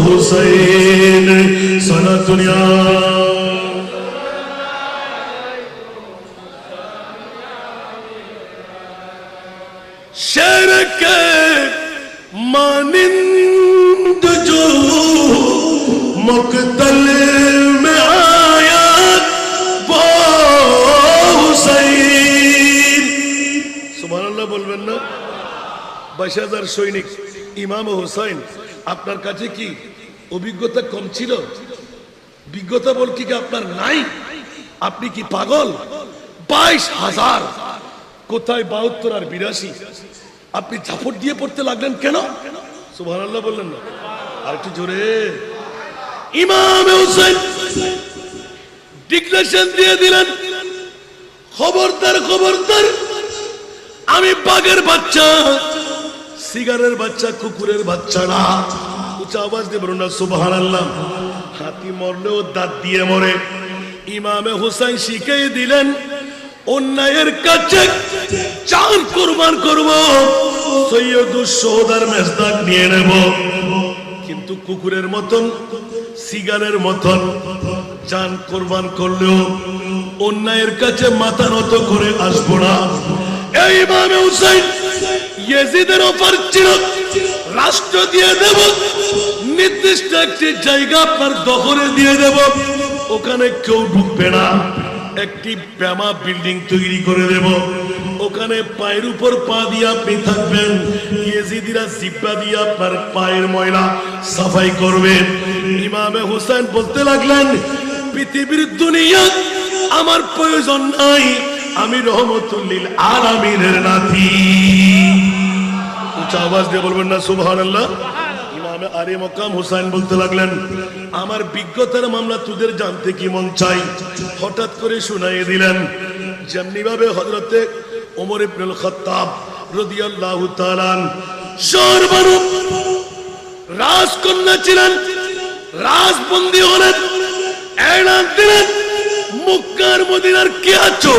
हुसैन। सारा दुनिया शेर के मानिंद जो मुक़तल में आया वो हुसैन। सुबहानाल्लाह बोलবেন না? 22,000 সৈনিক ইমাম হুসাইন। আপনার কাছে কি অভিজ্ঞতা কম ছিল? বিজ্ঞতা বল কি আপনার নাই? আপনি কি পাগল? 22,000 কোথায় 72 আর 82? আপনি ঝাপট দিয়ে পড়তে লাগলেন কেন? সুবহানাল্লাহ বললেন না? আর একটু জোরে। ইমাম হুসাইন ডিক্লারেশন দিয়ে দিলেন খবরদার খবরদার, আমি বাঘের বাচ্চা, সিগারের বাচ্চা, কুকুরের বাচ্চা না। উচ্চ আওয়াজ দিয়ে বলুন না সুবহানাল্লাহ। হাতি মরলেও দাঁত দিয়ে মরে। ইমামে হুসাইন শিখিয়ে দিলেন অন্যায়ের কাছে জান কুরবান করব, সৈয়দুস শোহদার মেজদাক নিয়ে নেব, কিন্তু কুকুরের মতন, সিগারের মতন জান কুরবান করলেও অন্যায়ের কাছে মাথা নত করে আসবো না। এই ইমামে হুসাইন ইয়াজিদের অফার ছিল, রাষ্ট্র দিয়ে দেব, নির্দিষ্ট একটি জায়গা আপনার দখলে দিয়ে দেব, ওখানে কেউ ঢুকবে না, একটি প্যামা বিল্ডিং তৈরি করে দেব, ওখানে পায়ের উপর পা দিয়ে আপনি থাকবেন, ইয়েজিদিরা জিব্বা দিয়ে আপনার পায়ের ময়লা সাফাই করবে। ইমামে হুসাইন বলতে লাগলেন, পৃথিবীর দুনিয়া আমার প্রয়োজন নাই, আমি রহমতুল লিল আলামিনের নাতি। উচ্চ আওয়াজ দিয়ে বলবেন না সুবহানাল্লাহ। ইমামে আরে মকাম হুসাইন বলতে লাগলেন, আমার বিজ্ঞতার মামলা তোদের জানতে কি মন চাই? হঠাৎ করে শুনাইয়ে দিলেন যেমনি ভাবে হযরতে ওমর ইবনুল খাত্তাব রাদিয়াল্লাহু তাআলা সর্বরূপ রাজকন্যা ছিলেন, রাজবন্দী হলেন, এলান দিলেন মক্কার মদিনার কে আছো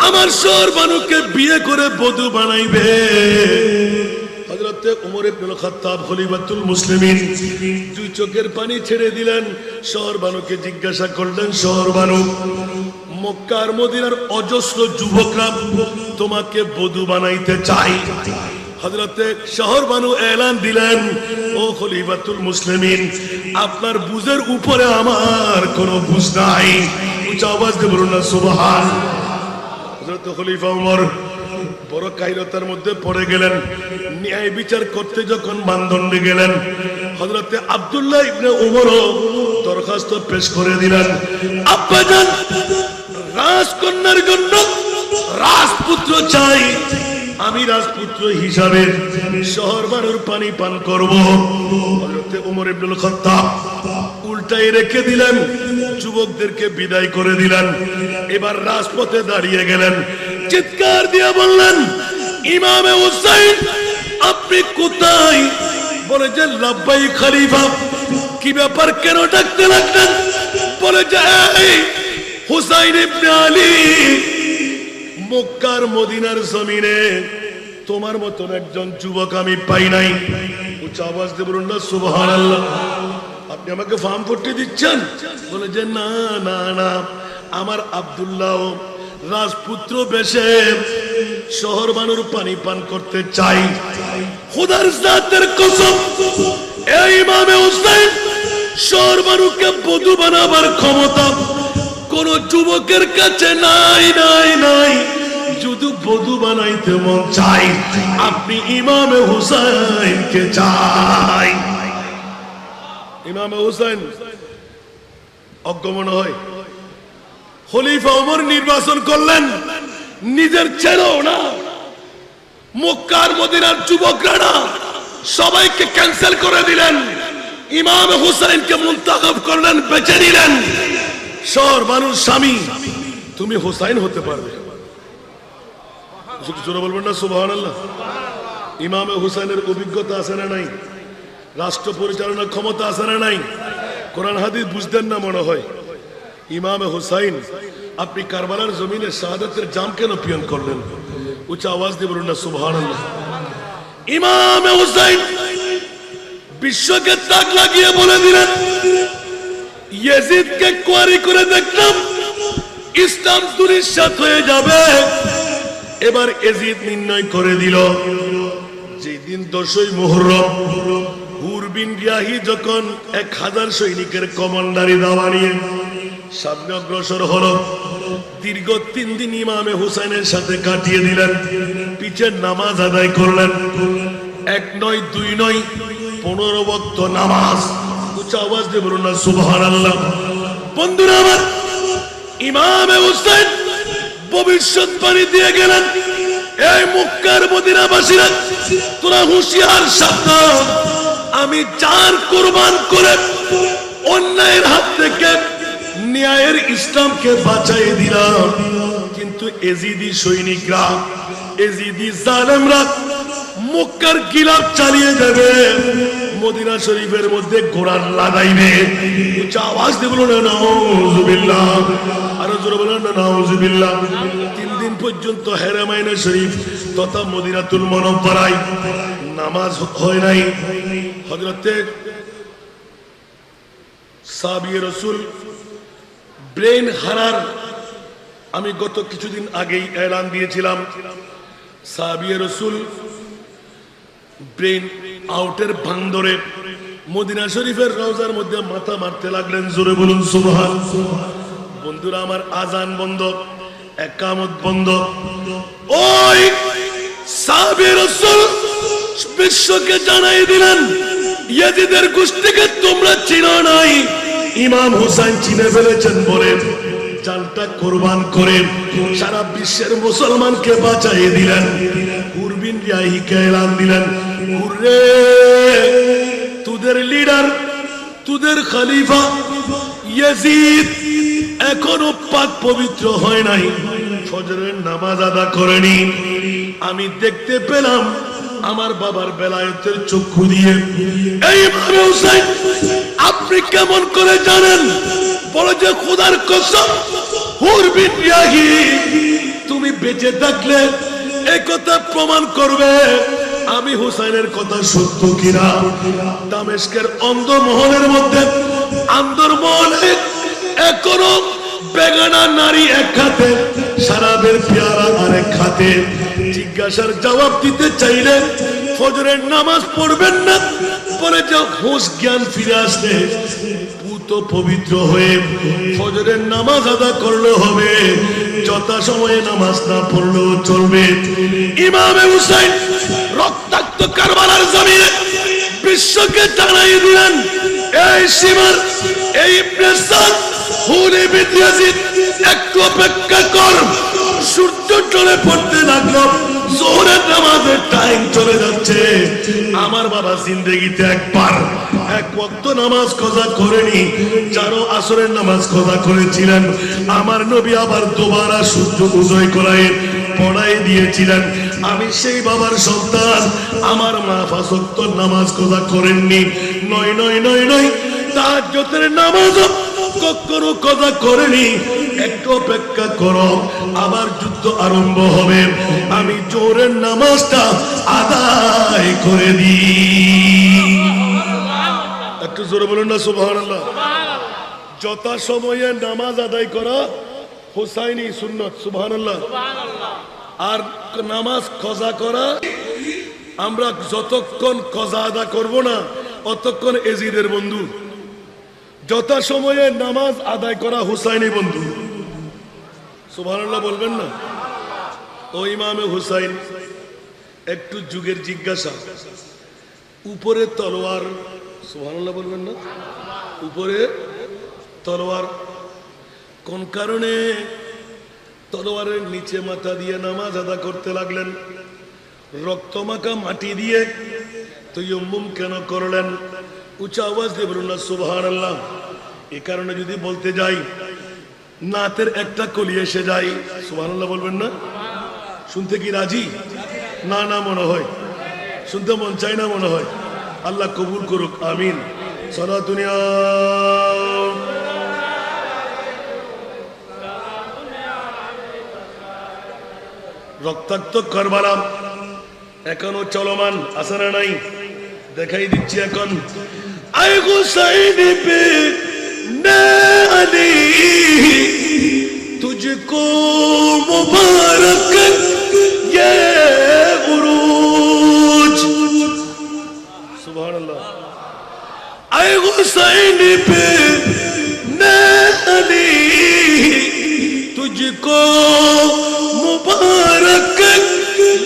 আমার সর্বানুকে বিয়ে করে বধূ বানাইবে। হযরতে ওমর ইবনুল খাত্তাব খলিফাতুল মুসলিমিন দুই চোখের পানি ছেড়ে দিলেন, সর্বানুকে জিজ্ঞাসা করলেন, সর্বানু মক্কার মদিনার অজস্র যুবকরা তোমাকে বধূ বানাইতে চাই। হযরতে শহরবানু এলান দিলেন, ও খলিফাতুল মুসলিমিন আপনার বুঝের উপরে আমার কোনো বুঝ নাই। উচ্চ আওয়াজ দিয়ে বলুন না সুবহান। হযরত খলিফা ওমর বড় কায়রতার মধ্যে পড়ে গেলেন। ন্যায় বিচার করতে যখন মানদণ্ডে গেলেন, হযরতে আব্দুল্লাহ ইবনে ওমরও দরখাস্ত পেশ করে দিলেন, আব্বাজান রাজকন্যার জন্য রাজপুত্র চাই, আমি রাজপুত্র হিসাবে শহরবানুর পানি পান করব। হযরতে ওমর ইবনুল খাত্তাব উল্টাই রেখে দিলেন, যুবকদেরকে বিদায় করে দিলেন। এবার রাজপথে দাঁড়িয়ে গেলেন, চিৎকার দিয়ে বললেন, ইমামে হুসাইন আপনি কোথায়? বলে যে লাব্বাই খলিফা। কি ব্যাপার, কেন ডাকতে লাগলেন? বলে যে এই হুসাইন ইবনে আলী, মক্কার মদিনার জমিনে তোমার মতন একজন যুবক আমি পাই নাই। উচ্চ আওয়াজ দিয়ে বলুন না সুবহানাল্লাহ। আপনি আমাকে ফার্ম পট্টি দিচ্ছেন? বলে যে না না না, আমার আব্দুল্লাহ রাজপুত্র বেশে শহরবানুর পানি পান করতে চাই। খোদার জাতের কসম, এই ইমামে হুসাইন শহরবানুকে বধূ বানাবার ক্ষমতা কোন যুবকের কাছে নাই নাই নাই। যদি বধূ বানাইতে মন চাই, আপনি ইমামে হুসাইনকে চাই। ইমামে হুসাইন অজ্ঞমন হয়। খলিফা ওমর নির্বাচন করলেন, নিজের ছেলেও না, মক্কার মদিনার যুবকরা না, সবাইকে ক্যান্সেল করে দিলেন। ইমামে হুসাইনকে মুনতাখাব করলেন, বেছে নিলেন। শহরবানুর স্বামী তুমি হুসাইন হতে পারবে। জোরে বলবেন না সুবহানাল্লাহ। ইমামে হুসাইনের অভিজ্ঞতা আছে না নাই? রাষ্ট্র পরিচালনার ক্ষমতা আছে না নাই? কোরআন হাদিস বুঝতেন না মনে হয়। ইমামে হুসাইন আপনি কারবালার জমিনে শাহাদাতের জাম কেন পিয়ন করলেন? উচ্চ আওয়াজ দিয়ে বলুন না সুবহানাল্লাহ। ইমামে হুসাইন বিশ্বকে তাক লাগিয়ে বলে দিলেন, ইয়াজিদকে কোয়ারি করে দেখলাম ইসলাম দুনিশাত হয়ে যাবে। এবার ইয়াজিদ নির্ণয় করে দিল, যেদিন 10ই মুহররম হুর বিন রিয়াহি যখন 1000 সৈনিকের কমান্ডারি দাওয়া নিয়ে সামনে অগ্রসর হলো, দীর্ঘ 3 দিন ইমামে হুসাইনের সাথে কাটিয়ে দিলেন। পিছের নামাজ আদায় করলেন, 1 নয় 2 নয় 15 ওয়াক্ত নামাজ। উচ্চ আওয়াজ দিয়ে বলুন না সুবহানাল্লাহ। বন্ধুরা আমার, ইমামে হুসাইন ভবিষ্যৎবাণী দিয়ে গেলেন, এই মক্কার মদিনাবাসীরা তোরা হুঁশিয়ার, সাবধান, আমি জান কুরবান করে অন্যায়ের হাত থেকে ন্যায়ের ইসলামকে বাঁচাই দিলাম, কিন্তু এজিদি সৈনিকরা, এজিদি জালেমরা মক্কার গিলাফ চালিয়ে যাবে, মদিনা শরীফের মধ্যে ঘোড়ার লাগাইবে। উচ্চ আওয়াজ দিয়ে বলুন না নাউজুবিল্লাহ, আরো জোরে বলুন না নাউজুবিল্লাহ। 3 দিন পর্যন্ত হেরামাইনা শরীফ তথা মদিনাতুল মুনাওয়ারায় নামাজ হয় নাই। হযরতে সাহাবী রাসূল ব্রেন হারার আমি গত কিছুদিন আগেই এলান দিয়েছিলাম। সাহাবী রাসূল ব্রেন আউটের ভাঙদরে মদিনা শরীফের রওজার মধ্যে মাথা মারতে লাগলেন। জোরে বলুন সুবহান। বন্ধুরা আমার, আজান বন্ধ, একামত বন্ধ। ওই সাহাবী রাসূল বিশ্বকে জানাই দিলেন, ইয়াজিদের গোষ্ঠীকে তোমরা চিনো নাই, ইমাম হুসাইন চিনে ফেলেছেন বলে জানটা কুরবান করে সারা বিশ্বের মুসলমানকে বাঁচাই দিলেন। কুরবিন ইয়াহিকে এলান দিলেন, কুররে তোদের লিডার, তোদের খলিফা ইয়াজিদ এখনো পাক পবিত্র হয় নাই, ফজরের নামাজ আদা করেনি। আমি দেখতে পেলাম আমার বাবার বেলায়েতের চক্ষু দিয়ে। এই ইমাম হুসাইন আপনি কেমন করে জানেন? বলে যে খোদার কসম, হুর বিন ইয়াহি তুমি বেঁচে থাকলে এই কথা প্রমাণ করবে আমি হুসাইনের কথা সত্য কিনা। দামেস্কের অন্ধমহলের মধ্যে আন্দরমহলে এখনো বেগানা নারী এক হাতে, শরাবের পেয়ালা আরেক হাতে। জিজ্ঞাসার জবাব দিতে চাইলে ফজরের নামাজ পড়বেন না, পরে যে হুঁশ জ্ঞান ফিরে আসলে পুত পবিত্র হয়ে ফজরের নামাজ আদা করলে হবে, যথা সময়ে নামাজ না পড়লেও চলবে। ইমামে হুসাইন রক্তাক্ত কারবালার জমিনে বিশ্বকে জানাই দিলেন, এই সীমার এই প্রেসার হুনে বিন ইয়াজিদ একটু অপেক্ষা কর। সূর্য চলে পড়তে লাগলো, যোহরের নামাজের টাইম চলে যাচ্ছে। আমার বাবা জিন্দেগিতে একবার এক ওয়াক্ত নামাজ কজা করেনি, চারো আসরের নামাজ কজা করেছিলেন। আমার নবী আবার দুবারা সূর্য উদয় করায় পড়াই দিয়েছিলেন। আমি সেই বাবার সন্তান, আমার মা পাঁচ ওয়াক্ত নামাজ কজা করেননি। নয় নয় নয় নয় তাহাজ্জুদের নামাজ কখনো কজা করেনি। একটু অপেক্ষা করো, আবার যুদ্ধ আরম্ভ হবে, আমি জোহরের নামাজটা আদায় করে দিই। একটু জোরে বলুন না সুবহানাল্লাহ। যথা সময়ে নামাজ আদায় করা হুসাইনি সুন্নত, সুবহানাল্লাহ। আর নামাজ কজা করা, আমরা যতক্ষণ কজা আদা করব না অতক্ষণ এজিদের বন্ধু। যথা সময়ে নামাজ আদায় করা হুসাইনি বন্ধু, সুবহানাল্লাহ বলবেন না? ও ইমামে হুসাইন একটু যুগের জিজ্ঞাসা, উপরে তলোয়ার, সুবহানাল্লাহ বলবেন না? উপরে তলোয়ার, কোন কারণে তলোয়ারের নিচে মাথা দিয়ে নামাজ আদা করতে লাগলেন? রক্তমাখা মাটি দিয়ে তায়াম্মুম কেন করলেন? উঁচা আওয়াজ দিয়ে বলুন না সুবহানাল্লাহ। এ কারণে যদি বলতে যাই নাতের একটা কলি এসে যায়, সুবহানাল্লাহ বলবেন না? শুনতে কি রাজি? না না মনে হয়, শুনতে মন চাই না মনে হয়। আল্লাহ কবুল করুক, আমিন। সারা দুনিয়া রক্তাক্ত কারবালা এখনো চলমান আছে না নাই? দেখাই দিচ্ছি এখন। আই হুসাইন পে নে আলী তুঝকো মুবারক ये उरूज, सुभान अल्लाह। आए हुसैन पे ने अली तुझको मुबारक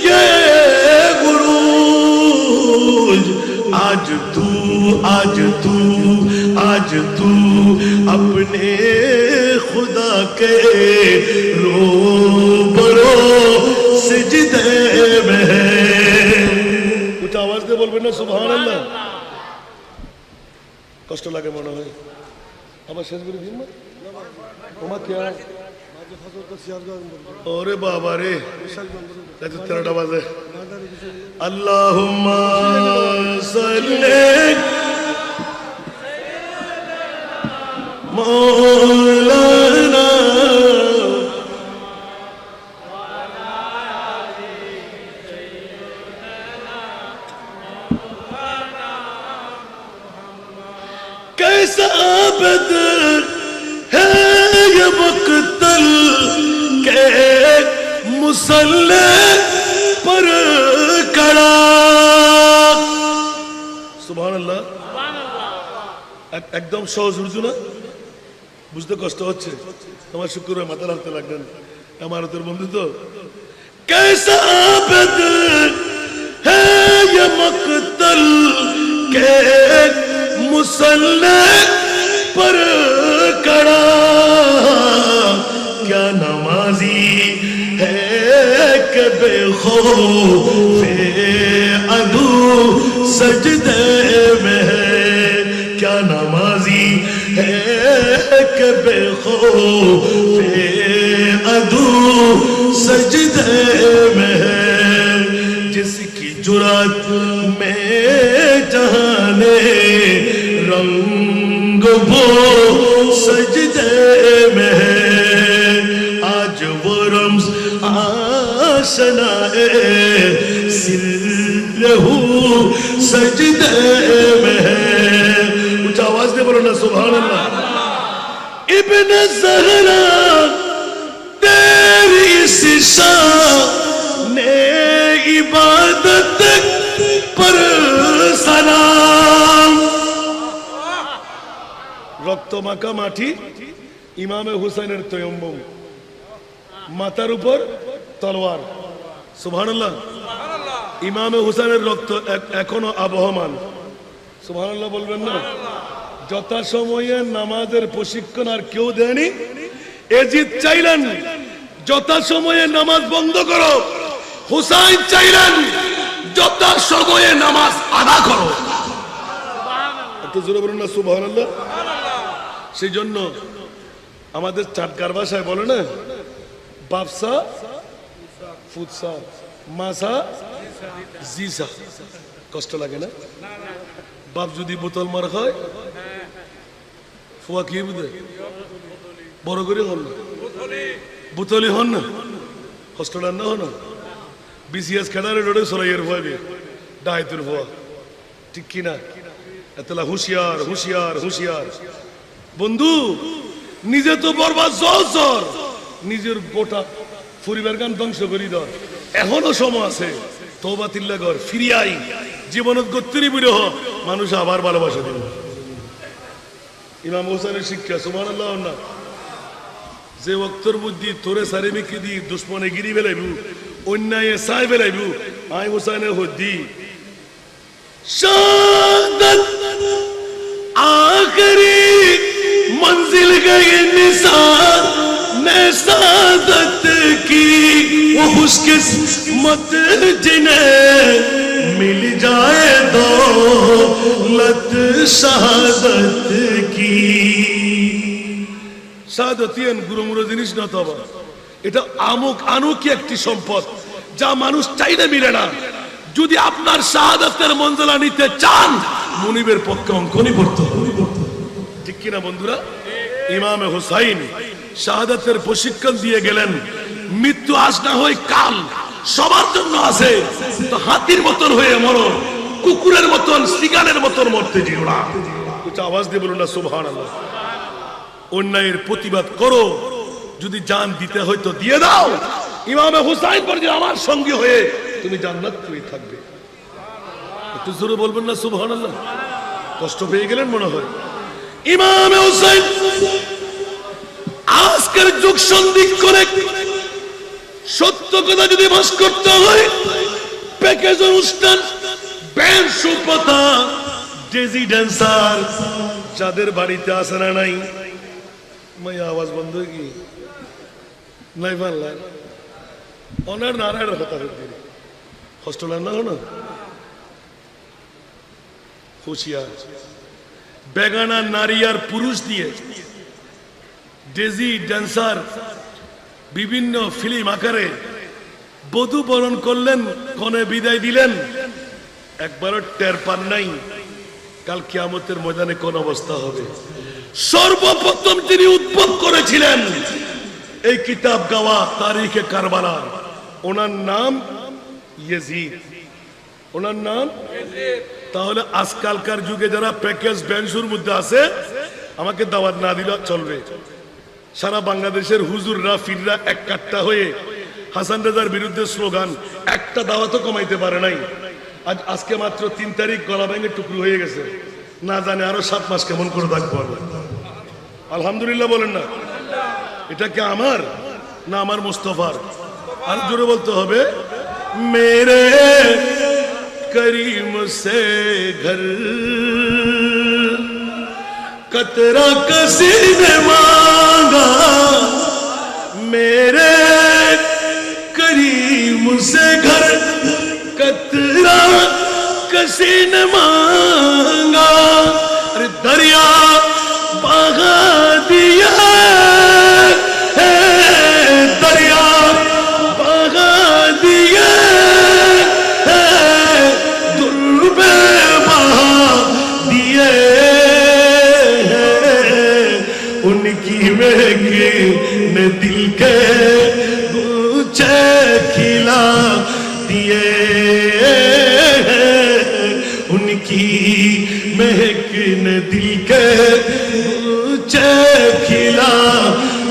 ये उरूज। आज तू आज तू आज तू अपने खुदा के रूबरू सिजदे में है। कुछ आवाज दे बोलবেন না সুবহানাল্লাহ। কষ্ট লাগে মনে হয়, আবার শেষ করে দিন না তোমার কি আর ওরে বাবা রে, এত 13টা বাজে। আল্লাহুম্মা সাল্লি মাওলানা कैसा आबद है ये मक्तल के मुसल्ले पर खड़ा। সুবহানাল্লাহ। একদম সহজ উর্দু না, বুঝতে কষ্ট হচ্ছে। তোমার শুক্রবার মাথা রাখতে লাগলেন, इमारतेर बंधु तो कैसा आबद है ये मक्तल के मुसल्ले पर खड़ा, क्या नमाजी है कि बेखौफे अदू सजदे में है, क्या नमाजी है कि बेखौफे अदू सजदे में है, जिसकी जुरात में जहाने रंग वो सजदे में है, आज वो रम्ज़ आशनाए सिर्रहू सजदे में है। कुछ आवाज दे बोलो ना सुभान अल्लाह। इब्न ज़हरा तेरी इस शाने इबादत पर सलाम। रक्त माखा माटी इमामे हुसैनेर तयम्मुम, माथार ऊपर तलवार। सुबहानाल्लाह। इमामे हुसैनेर रक्त एखोनो आबहमान। सुबहानाल्लाह बोलবেন না? যথাসময়ে নামাজের প্রশিক্ষণ আর কেউ দেয়নি। এজিদ চাইলেন যথাসময়ে নামাজ বন্ধ করো, হুসাইন চাইলেন যথাসময়ে নামাজ আদা করো। একটু জোরে বলুন না সুবহানাল্লাহ। সেই জন্য আমাদের চাটকার ভাষায় বলে না, বাপসা ফুটসা মাসা জিসা। কষ্ট লাগে না? বাপ যদি বোতল মার খায় ফুয়া কি বুঝে বড় করে হল না, বোতলই হন না, কষ্ট রান্না হন না। বিসিএস খেলারে রোডে সরাইয়ের ভয় ডাইতুর ভয়, ঠিক কিনা? এতলা হুঁশিয়ার হুঁশিয়ার হুঁশিয়ার। বন্ধু নিজে তো বরবাদ জর, নিজের গোটা পরিবার গান ধ্বংস করি দর। এখনো সময় আছে, তওবা তিল্লা কর, ফিরে আই, জীবনত গত্তরি বিরহ, মানুষ আবার ভালোবাসা দিল। ইমাম হোসেনের শিক্ষা সুবহানাল্লাহ না। যে ওয়াক্তর মধ্যে তোরে সারে মিকি দি দুশ্মনে গিরি বেলাইবু, অন্যায় সাই বেলাইবু, আই হোসেনের হদ্দি শাহাদাত आखिरी मंजिल गई निसार ने सादत की, वो खुशकिस्मत जिन्हें मिल जाए दौलत शहादत की। শাহাদাতিয়ান গুরুমুরো জিনিস না তো, এটা আমুক আনুকি একটি সম্পদ যা মানুষ চাইলে মিলে না। যদি আপনার শাহাদাতের মঞ্জলা নিতে চান, মুনিবের পক্ষে অঙ্কনই পড়তে হবে, ঠিক কিনা বন্ধুরা? ইমামে হুসাইন শাহাদাতের প্রশিক্ষণ দিয়ে গেলেন। মৃত্যু আজ না হয় কাল, সবার জন্য আছে। তো হাতির মতন হয়ে মরো, কুকুরের মতন সিগালের মতন মরতে যেও না। একটু আওয়াজ দিয়ে বলুন না সুবহানাল্লাহ। অন্যায়ের প্রতিবাদ করো, যদি জান দিতে হয় তো দিয়ে দাও। ইমামে হুসাইন বলে আমার সঙ্গী হয়ে তুমি জান্নাত পেয়ে থাকবে। একটু জোরে বলবেন না সুবহানাল্লাহ। কষ্ট পেয়ে গেলেন মনে হয়। ইমামে হুসাইন আজকের যুগ সন্ধিক করে সত্য কথা যদি ভাস করতে হয়, প্যাকেজ অনুষ্ঠান, ব্যান্ড সুপথা, ডেজি ড্যান্সার যাদের বাড়িতে আসে না নাই, মাই আওয়াজ বন্ধ হয়ে কি নাই পারলা অনার নারায়ণের কথা হচ্ছে হোস্টেলার না হলো হুঁশিয়ার। বেগানা নারী আর পুরুষ দিয়ে ডেজি ড্যান্সার বিভিন্ন ফিল্ম আকারে বধূ বরণ করলেন, কনে বিদায় দিলেন, একবারও টের পান নাই কাল কিয়ামতের ময়দানে কোন অবস্থা হবে। সর্বপ্রথম তিনি উদ্ভব করেছিলেন এই কিতাব গাওয়া তারিখে কারবালা, ওনার নাম ইয়াজিদ, ওনার নাম। তাহলে আজকালকার যুগে যারা প্যাকেজ ব্যান্ডের মধ্যে আছে, আমাকে দাওয়াত না দিলে চলবে। সারা বাংলাদেশের হুজুররা ফিররা এক কাট্টা হয়ে হাসান রেজার বিরুদ্ধে স্লোগান, একটা দাওয়াতও কমাইতে পারে নাই। আজকে মাত্র 3 তারিখ গলা ভেঙে টুকরো হয়ে গেছে, না জানে আরো 7 মাস কেমন করে থাকবো। আলহামদুলিল্লাহ বলেন না? এটা কি আমার না আমার মুস্তাফার? আর জোরে বলতে হবে, মেরে करीम से घर कतरा किसी ने मांगा, मेरे करीम से घर कतरा किसी ने मांगा, अरे दरिया बहा दिया है, दरिया बहा दिया ने दिल के गुच्छे खिला दिए, उनकी महक ने दिल के गुच्छे खिला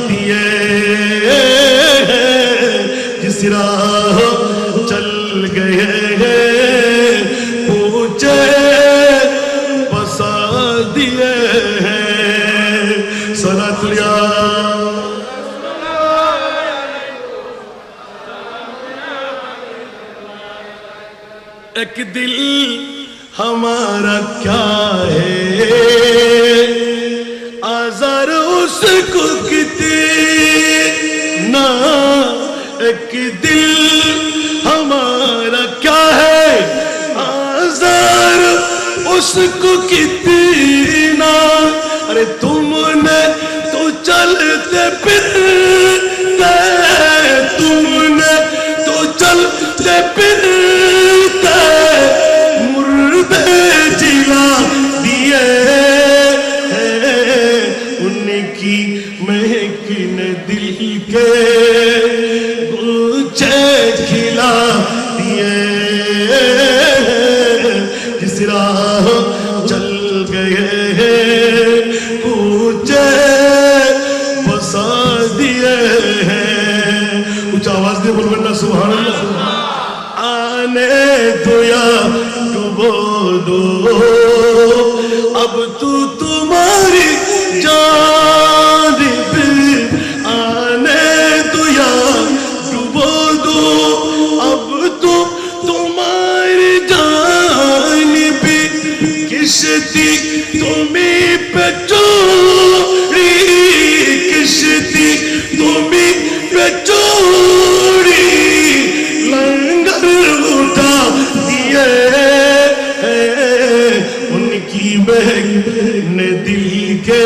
दिए, जिस राह चल गए हैं पूछे बसा दिए हैं। सलातुल्लाह एक दिल हमारा क्या है, आज़ार उसको कितना, एक दिल हमारा क्या है, आज़ार उसको कितना, अरे तुमने तो चलते फिरते, तुमने तो चलते फिरते मुर्दे जिला दिए, उनकी महक ने दिल के गुच्छे खिला दिए, जिस राह चल गए हैं पूछे बसा दिए हैं। कुछ आवाज दे बोलबेन ना सुभान अल्लाह। आने दो या डुबो दो, अब तू तुम्हारी जानिब, आने दो या डुबो दो, अब तू तुम्हारी जानिब, किश्ती तुम्हीं पे चोरी, किश्ती तुम्हीं पे चोरी, लंगर उठा दिए, उनकी महक ने दिल के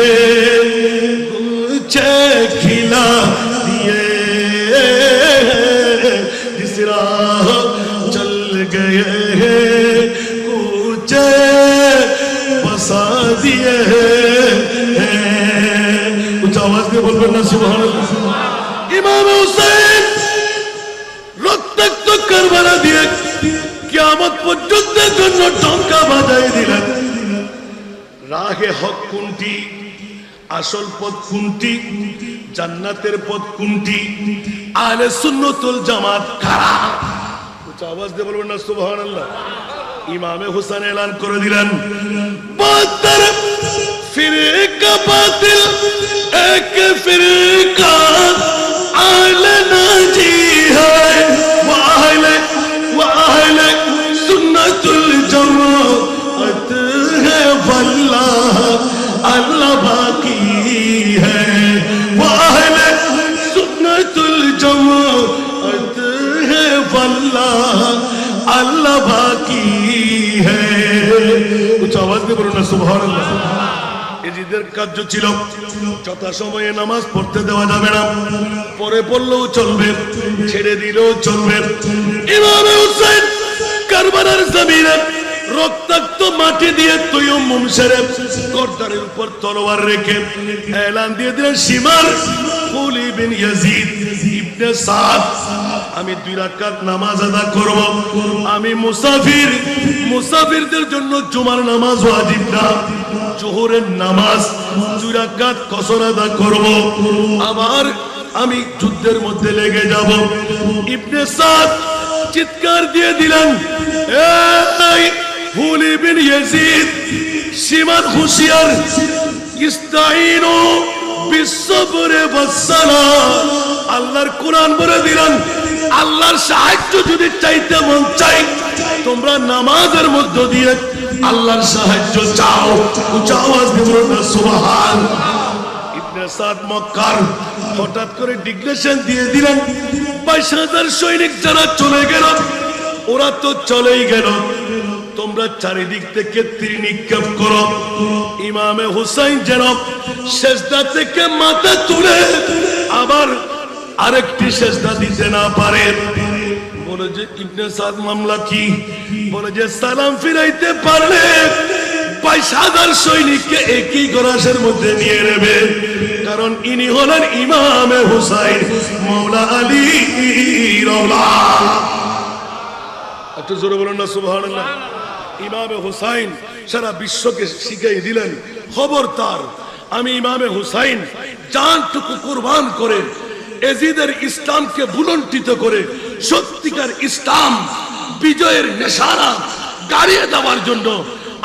गुच्छे खिला दिए, जिस राह चल गए हैं गुच्छे बसा दिए हैं। कुछ आवाज में बोलबेन ना सुभान अल्लाह। इमाम हुसैन রক্তাক্ত কারবালা দিয়ে কিয়ামত পর্যন্তের জন্য টঙ্কা বাজায় দিলেন। রাহে হক কোনটি, আসল পথ কোনটি, জান্নাতের পথ কোনটি, আহলে সুন্নাতুল জামাত কারা? কুছ আওয়াজ দিয়ে বলবেন না সুবহানাল্লাহ। ইমামে হুসাইন এলান করে দিলেন, বাদর ফিরকা বাতিল এক ফিরকা আহলে নাজি है, वो अहले सुन्नतुल जमाअत है, वल्लाह अल्लाह बाकी है, वो अहले सुन्नतुल जमाअत है, वल्लाह अल्लाह बाकी है। कुछ आवाज दे बोलो ना सुभान अल्लाह। এজিদের কার্য ছিল যথা সময়ে নামাজ পড়তে দেওয়া যাবে না, পরে পড়লেও চলবে, ছেড়ে দিলেও চলবে। ইমামে হুসাইন কারবালার জমিনে রক্তাক্ত মাটি দিয়ে তায়াম্মুম সেরে গর্দানের উপর তলোয়ার রেখে এলান দিয়ে দিলেন, শিমার কুলি বিন ইয়াজিদ ইবনে সাদ, আমি 2 রাকাত নামাজ আদা করব, আমি মুসাফির, মুসাফিরদের জন্য জুমার নামাজ ওয়াজিব না, জোহরের নামাজ 2 রাকাত কসর আদা করব, আবার আমি যুদ্ধের মধ্যে লেগে যাব। ইবনে সাদ চিৎকার দিয়ে দিলেন, এই হুলি বিন ইয়াজিদ, সীমান হুশিয়ার, ইস্তাইনু বিসসবরে ওয়াসসালাহ, আল্লাহর কোরআন বলে দিলেন আল্লাহর সাহায্য যদি চাইতে মন চাই তোমরা নামাজের মধ্য দিয়ে আল্লাহর সাহায্য চাও। উচ্চ আওয়াজ দিয়ে বলুন না সুবহানাল্লাহ। ইবনে সাদ মক্কার হঠাৎ করে ডিক্লেরেশন দিয়ে দিলেন 22,000 সৈনিক যারা চলে গেল ওরা তো চলেই গেল, তোমরা চারিদিক থেকে তীর নিক্ষেপ করো। ইমামে হুসাইন যেন সেজদা থেকে মাথা তুলে আবার আরেকটি সেজদা দিতে না পারে। বলে যে ইবনে সাদ মামলা কি? বলে যে সালাম ফিরাইতে পারলে 22,000 সৈনিককে একই গরাসের মধ্যে নিয়ে নেবে, কারণ ইনি হলেন ইমামে হুসাইন মাওলা আলী রাওলা। একটু জোরে বলুন না সুবহানাল্লাহ। ইমামে হুসাইন সারা বিশ্বকে শিখিয়ে দিলেন খবরদার আমি ইমামে হুসাইন জানটুকু কুরবান করে এজিদের ইসলামকে বুলন্ডিত করে সত্যিকার ইসলাম বিজয়ের নিশানা গাড়িয়ে দেওয়ার জন্য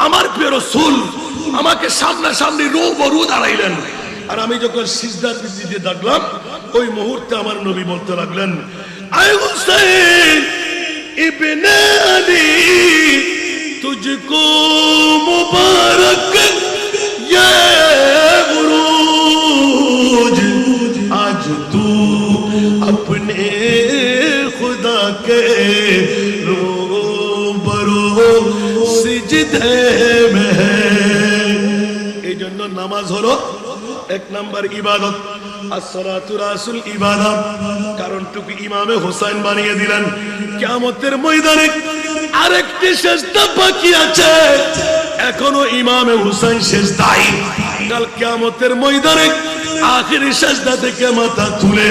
আমার প্রিয় রাসূল আমাকে সামনাসামনি রূবরু দাঁড়াইলেন। আর আমি যখন সিজদা দিতে দেখলাম ওই মুহূর্তে আমার নবী বলতে লাগলেন আয় হুসাইন ইবনে আলী तुझको मुबारक ये बुरूज आज तू अपने खुदा के रूबरू सिजदे में है। এই জন্য নামাজ হলো এক নাম্বার ইবাদত, আসসালাতু রাসুল ইবাদত। কারণটুকু ইমামে হুসাইন বানিয়ে দিলেন কিয়ামতের ময়দানে আরেকটি সেজদা বাকি আছে, এখনো ইমামে হুসাইন সেজদায়। কাল কিয়ামতের ময়দানে আখেরি সেজদা থেকে মাথা তুলে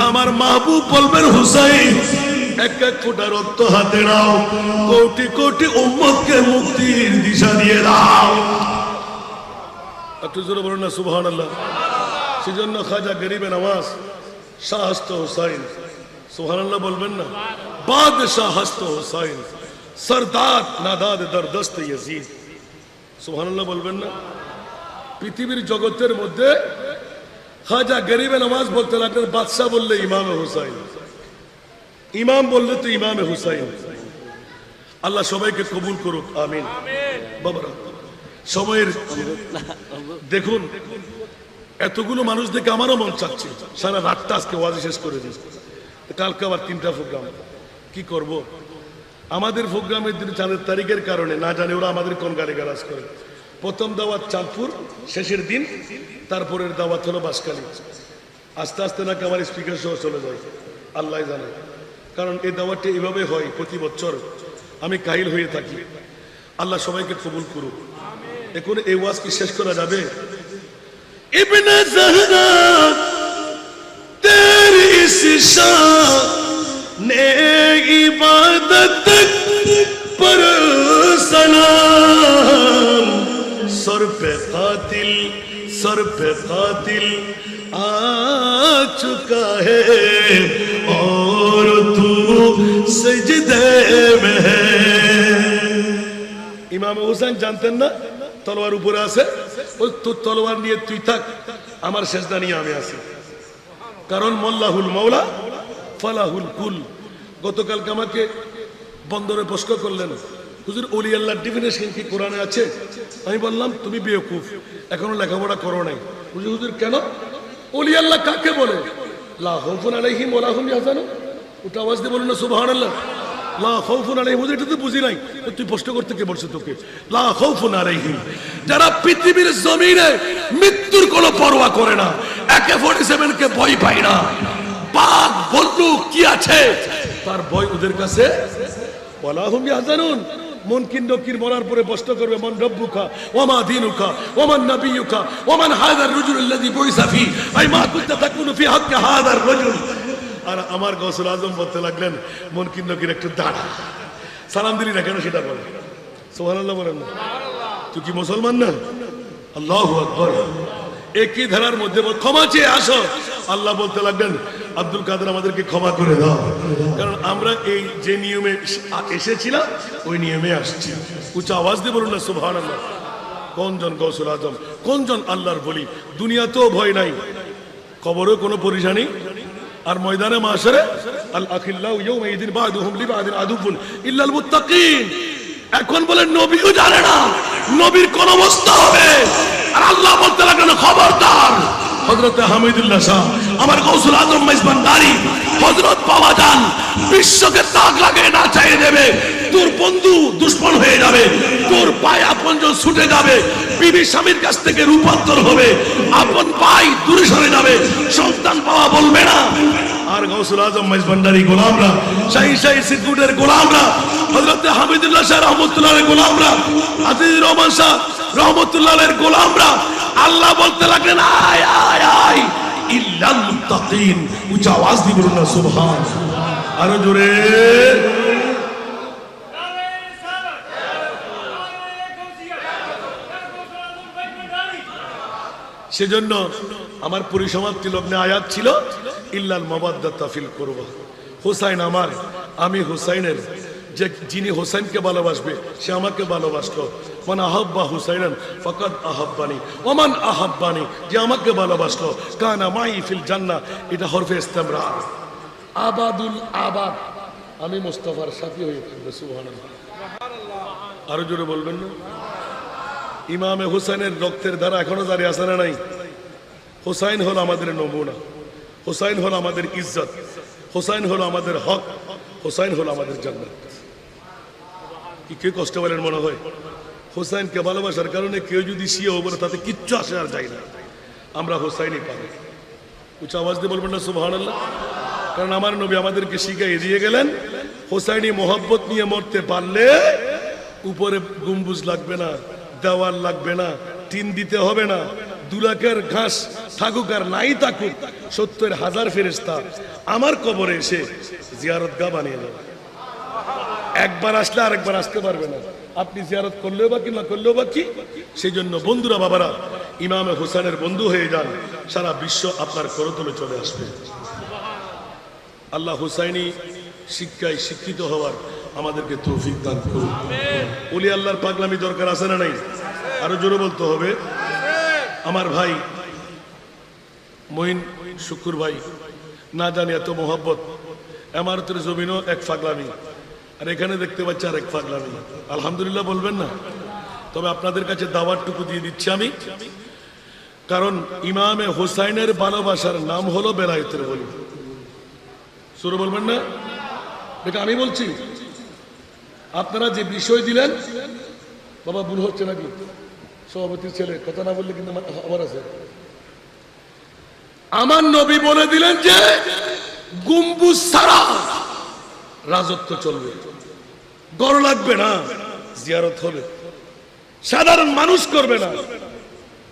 আমার মাহবুব বলবেন হুসাইন এক এক ফোঁটা রক্ত হাতে নাও, কোটি কোটি উম্মতকে মুক্তির দিশা দিয়ে দাও। একটু জোরে বলুন না সুবহানাল্লাহ। সেজন্য খাজা গরিবে নওয়াজ শাহ হস্ত হুসাইন সুবহানাল্লাহ বলবেন না, বাদশাহ হস্ত হুসাইন सरदार नादाद दरदस्त यजीद সুবহানাল্লাহ বলবেন না। পৃথিবীর জগতের মধ্যে খাজা গরিবে নওয়াজ বলতে লাগলেন বাদশাহ বললে ইমামে হুসাইন, ইমাম বললে তো ইমামে হুসাইন। আল্লাহ সবাইকে কবুল করুক আমিন। বাবারা সময়ের দেখুন এতগুলো মানুষ দেখে আমারও মন চাচ্ছে সারা রাতটা আজকে ওয়াজ শেষ করে দিই, কালকে আবার 3টা প্রোগ্রাম কি করব। আমাদের প্রোগ্রামের দিন চাঁদের তারিখের কারণে না জানে ওরা আমাদের কোন গাড়ি গালাজ করে। প্রথম দাওয়াত চাঁদপুর শেষের দিন, তারপরের দাওয়াত হলো বাঁশখালী। আস্তে আস্তে নাকি আমার স্পিকার সহ চলে যায় আল্লাহ জানে, কারণ এই দাওয়াতটা এইভাবে হয় প্রতি বছর, আমি কাহিল হয়ে থাকি। আল্লাহ সবাইকে কবুল করুক। এখন এই ওয়াজ কি শেষ করা যাবে? ইবনে জাহরা তেরি ने इबादत पर सलाम सर पे कातिल आ चुका है और तू सजदे में है। ইমাম হুসাইন জানতেন না তলোয়ার উপরে আছে, ওই তো তলোয়ার নিয়ে তুই থাক, আমার সেজদা নিয়ে আমি আছি, কারণ মোল্লাহুল মাওলা ফালাহুল কুল। গতকালকে আমাকে বন্দরে প্রশ্ন করলেন হুজুর ওলি আল্লাহর ডেফিনেশন কি কোরআনে আছে? আমি বললাম তুমি বেওকুফ, এখনো লেখাপড়া করো নাই। হুজুর কেন? ওলি আল্লাহ কাকে বলে? লা খাউফুন আলাইহিম ওয়া লা হুম ইয়াহজানুন। ওটা আওয়াজ দিয়ে বলুন না সুবহানাল্লাহ। লা খাউফুন আলাইহিম, এটা তো বুঝি নাই, তুই প্রশ্ন করতে কে বলছে তোকে? লা খাউফুন আলাইহিম, যারা পৃথিবীর জমিনে মৃত্যুর কোনো পরোয়া করে না, AK-47 কে ভয় পায় না, বাঘ বল্লুক কি আছে তার ভয় ওদের কাছে। ওয়ালা হুম ইয়াহজানুন, মুনকির নকির মরার পরে প্রশ্ন করবে মান রব্বুকা ওয়া মা দীনুকা ওয়া মান নাবিয়ুকা ওয়া মান হাযার রাজুল আল্লাযী বুইসা ফি আই মা কুনতা তাকুনু ফি হাক্কি হাযার রাজুল। আর আমার গৌসুল আজম বলতে লাগলেন মুনকির নকির একটু দাঁড়া, সালাম দিলি না কেন সেটা বল। সুবহানাল্লাহ বলেন না, তুই কি মুসলমান না? আল্লাহু আকবার। একই ধারার মধ্যে ক্ষমা চেয়ে আসো। আল্লাহ বলতে লাগলেন আব্দুল কাদের আমাদেরকে ক্ষমা করে দাও, কারণ আমরা এই যে নিয়মে এসেছিলাম ওই নিয়মে আসছি। উচ্চ আওয়াজ দিয়ে বলুন না সুবহানাল্লাহ। কোনজন গৌসুল আজম, কোনজন আল্লাহর বলি? দুনিয়াতেও ভয় নাই, কবরেও কোনো পরিশানি আর ময়দানে মাশারে আল আখিল্লাউ ইয়াউমাইদিন বা'দুহুম লিবা'দিন আদুউন ইল্লাল মুত্তাকিন। এখন বলে নবীও জানে না নবীর কোন অবস্থা হবে, আর আল্লাহ বলতে লাগলেন খবরদার হযরত হামিদুল্লাহ শাহ আমার গৌসুল আজম মেজবান্ডারি হযরত বাবা জান বিশ্বকে তাক লাগিয়ে না চাইয়ে দেবে, তোর বন্ধু দুশ্মন হয়ে যাবে, তোর ভাই আপনজন ছুটে যাবে, বিবি স্বামীর কাছ থেকে রূপান্তর হবে, আপন ভাই দূরে সরে যাবে, সন্তান পাওয়া বলবে না। আর গৌসুল আজম মেজবান্ডারি গোলামরা, শাহী শাহী সিদ্দুরের গোলামরা, হযরত হামিদুল্লাহ শাহ রহমাতুল্লাহের গোলামরা, আজিজুর রহমান শাহ রহমাতুল্লাহের গোলামরা আল্লাহ বলতে লাগলেন আয় আয় আয় ইল্লাল মুত্তাকিন। উচ্চ আওয়াজ দিয়ে বলুন না সুবহান। আরো জোরে। সেজন্য আমার পরিসমাপ্তি লগ্নে আয়াত ছিল ইল্লাল মাওয়াদ্দাতা ফিল কুরবা। হুসাইন আমার, আমি হুসাইনের, যে যিনি হুসাইনকে ভালোবাসবে সে আমাকে ভালোবাসলো। মান আহাব্বা হুসাইনান ফাকাদ আহাব্বানি ওয়া মান আহাব্বানি, যে আমাকে ভালোবাসলো কানা মাই ফিল জান্নাহ। এটা হরফে ইস্তিমরার, আবাদুল আবাদ, আমি মুস্তাফার সাথী হয়ে থাকবে। সুবহানাল্লাহ। আরো জোরে বলবেন না? ইমামে হুসাইনের রক্তের ধারা এখনো জারি আছে না নাই? হুসাইন হলো আমাদের নমুনা, হুসাইন হলো আমাদের ইজ্জত, হুসাইন হলো আমাদের হক, হুসাইন হলো আমাদের জান্নাত। কি কে কষ্ট বলেন মনে হয়? হুসাইনকে ভালোবাসার কারণে কেউ যদি শিয়া বলে তাতে কিচ্ছু আসে আর যায় না, আমরা হুসাইনই পাবো। উচ্চ আওয়াজ দিয়ে বলবেন না সুবহানাল্লাহ? কারণ আমার নবী আমাদেরকে শিখাই দিয়ে গেলেন হুসাইনি মোহব্বত নিয়ে মরতে পারলে উপরে গম্বুজ লাগবে না, দেওয়াল লাগবে না, টিন দিতে হবে না, 2 লাখের ঘাস থাকুক আর নাই থাকুক, 70,000 ফেরেশতা আমার কবরে এসে জিয়ারতগাহ বানিয়ে দেবে। একবার আসলে আরেকবার আসতে পারবে না, আপনি জিয়ারত করলেও বা কি না করলেও বা কি। সেই জন্য বন্ধুরা, বাবারা, ইমামে হুসাইনের বন্ধু হয়ে যান, সারা বিশ্ব আপনার করতলে চলে আসবে। আল্লাহ হুসাইনি শিক্ষায় শিক্ষিত হওয়ার আমাদেরকে তৌফিক দান করুন। ওলি আল্লাহর পাগলামি দরকার আছে না নাই? আরো জোরে বলতে হবে। আমার ভাই মঈন শুকুর ভাই, না জানি এত মোহব্বত, এমারতের জমিনও এক পাগলামি, আর এখানে দেখতে পাচ্ছি আর এক পাগলামি। আলহামদুলিল্লাহ বলবেন না? তবে আপনাদের কাছে দাওয়াতটুকু দিয়ে দিচ্ছি আমি, কারণ ইমামে হুসাইনের ভালোবাসার নাম হলো বেলায়েতের বলি। সুরে বলবেন না? এটা আমি বলছি। আপনারা যে বিষয় দিলেন, বাবা ভুল হচ্ছে নাকি? সভাপতির ছেলে কথা না বললে কিন্তু আবার আছে। আমার নবী বলে দিলেন যে গম্বুজ ছাড়া রাজত্ব চলবে, গড় লাগবে না, জিয়ারত হবে, সাধারণ মানুষ করবে না,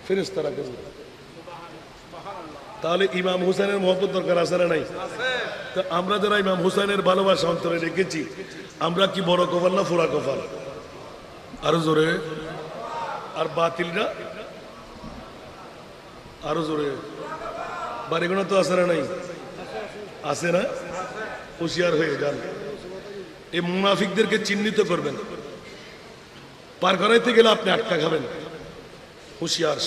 ফেরেশতারা করবে। তাহলে ইমাম হুসাইনের মহব্বত দরকার আছে না নাই? তো আমরা যারা ইমাম হুসাইনের ভালোবাসা অন্তরে রেখেছি, আমরা কি বড় কপাল না ফোড়া কপাল? আরো জোরে। আর বাতিলরা আরো জোরে। বাড়িগুলো তো আছে না নাই? আছে না? হুঁশিয়ার হয়ে যান। এই মুনাফিকদেরকে চিহ্নিত করবেন, পার করাইতে গেলে আপনি আটকা খাবেন। হুঁশিয়ার।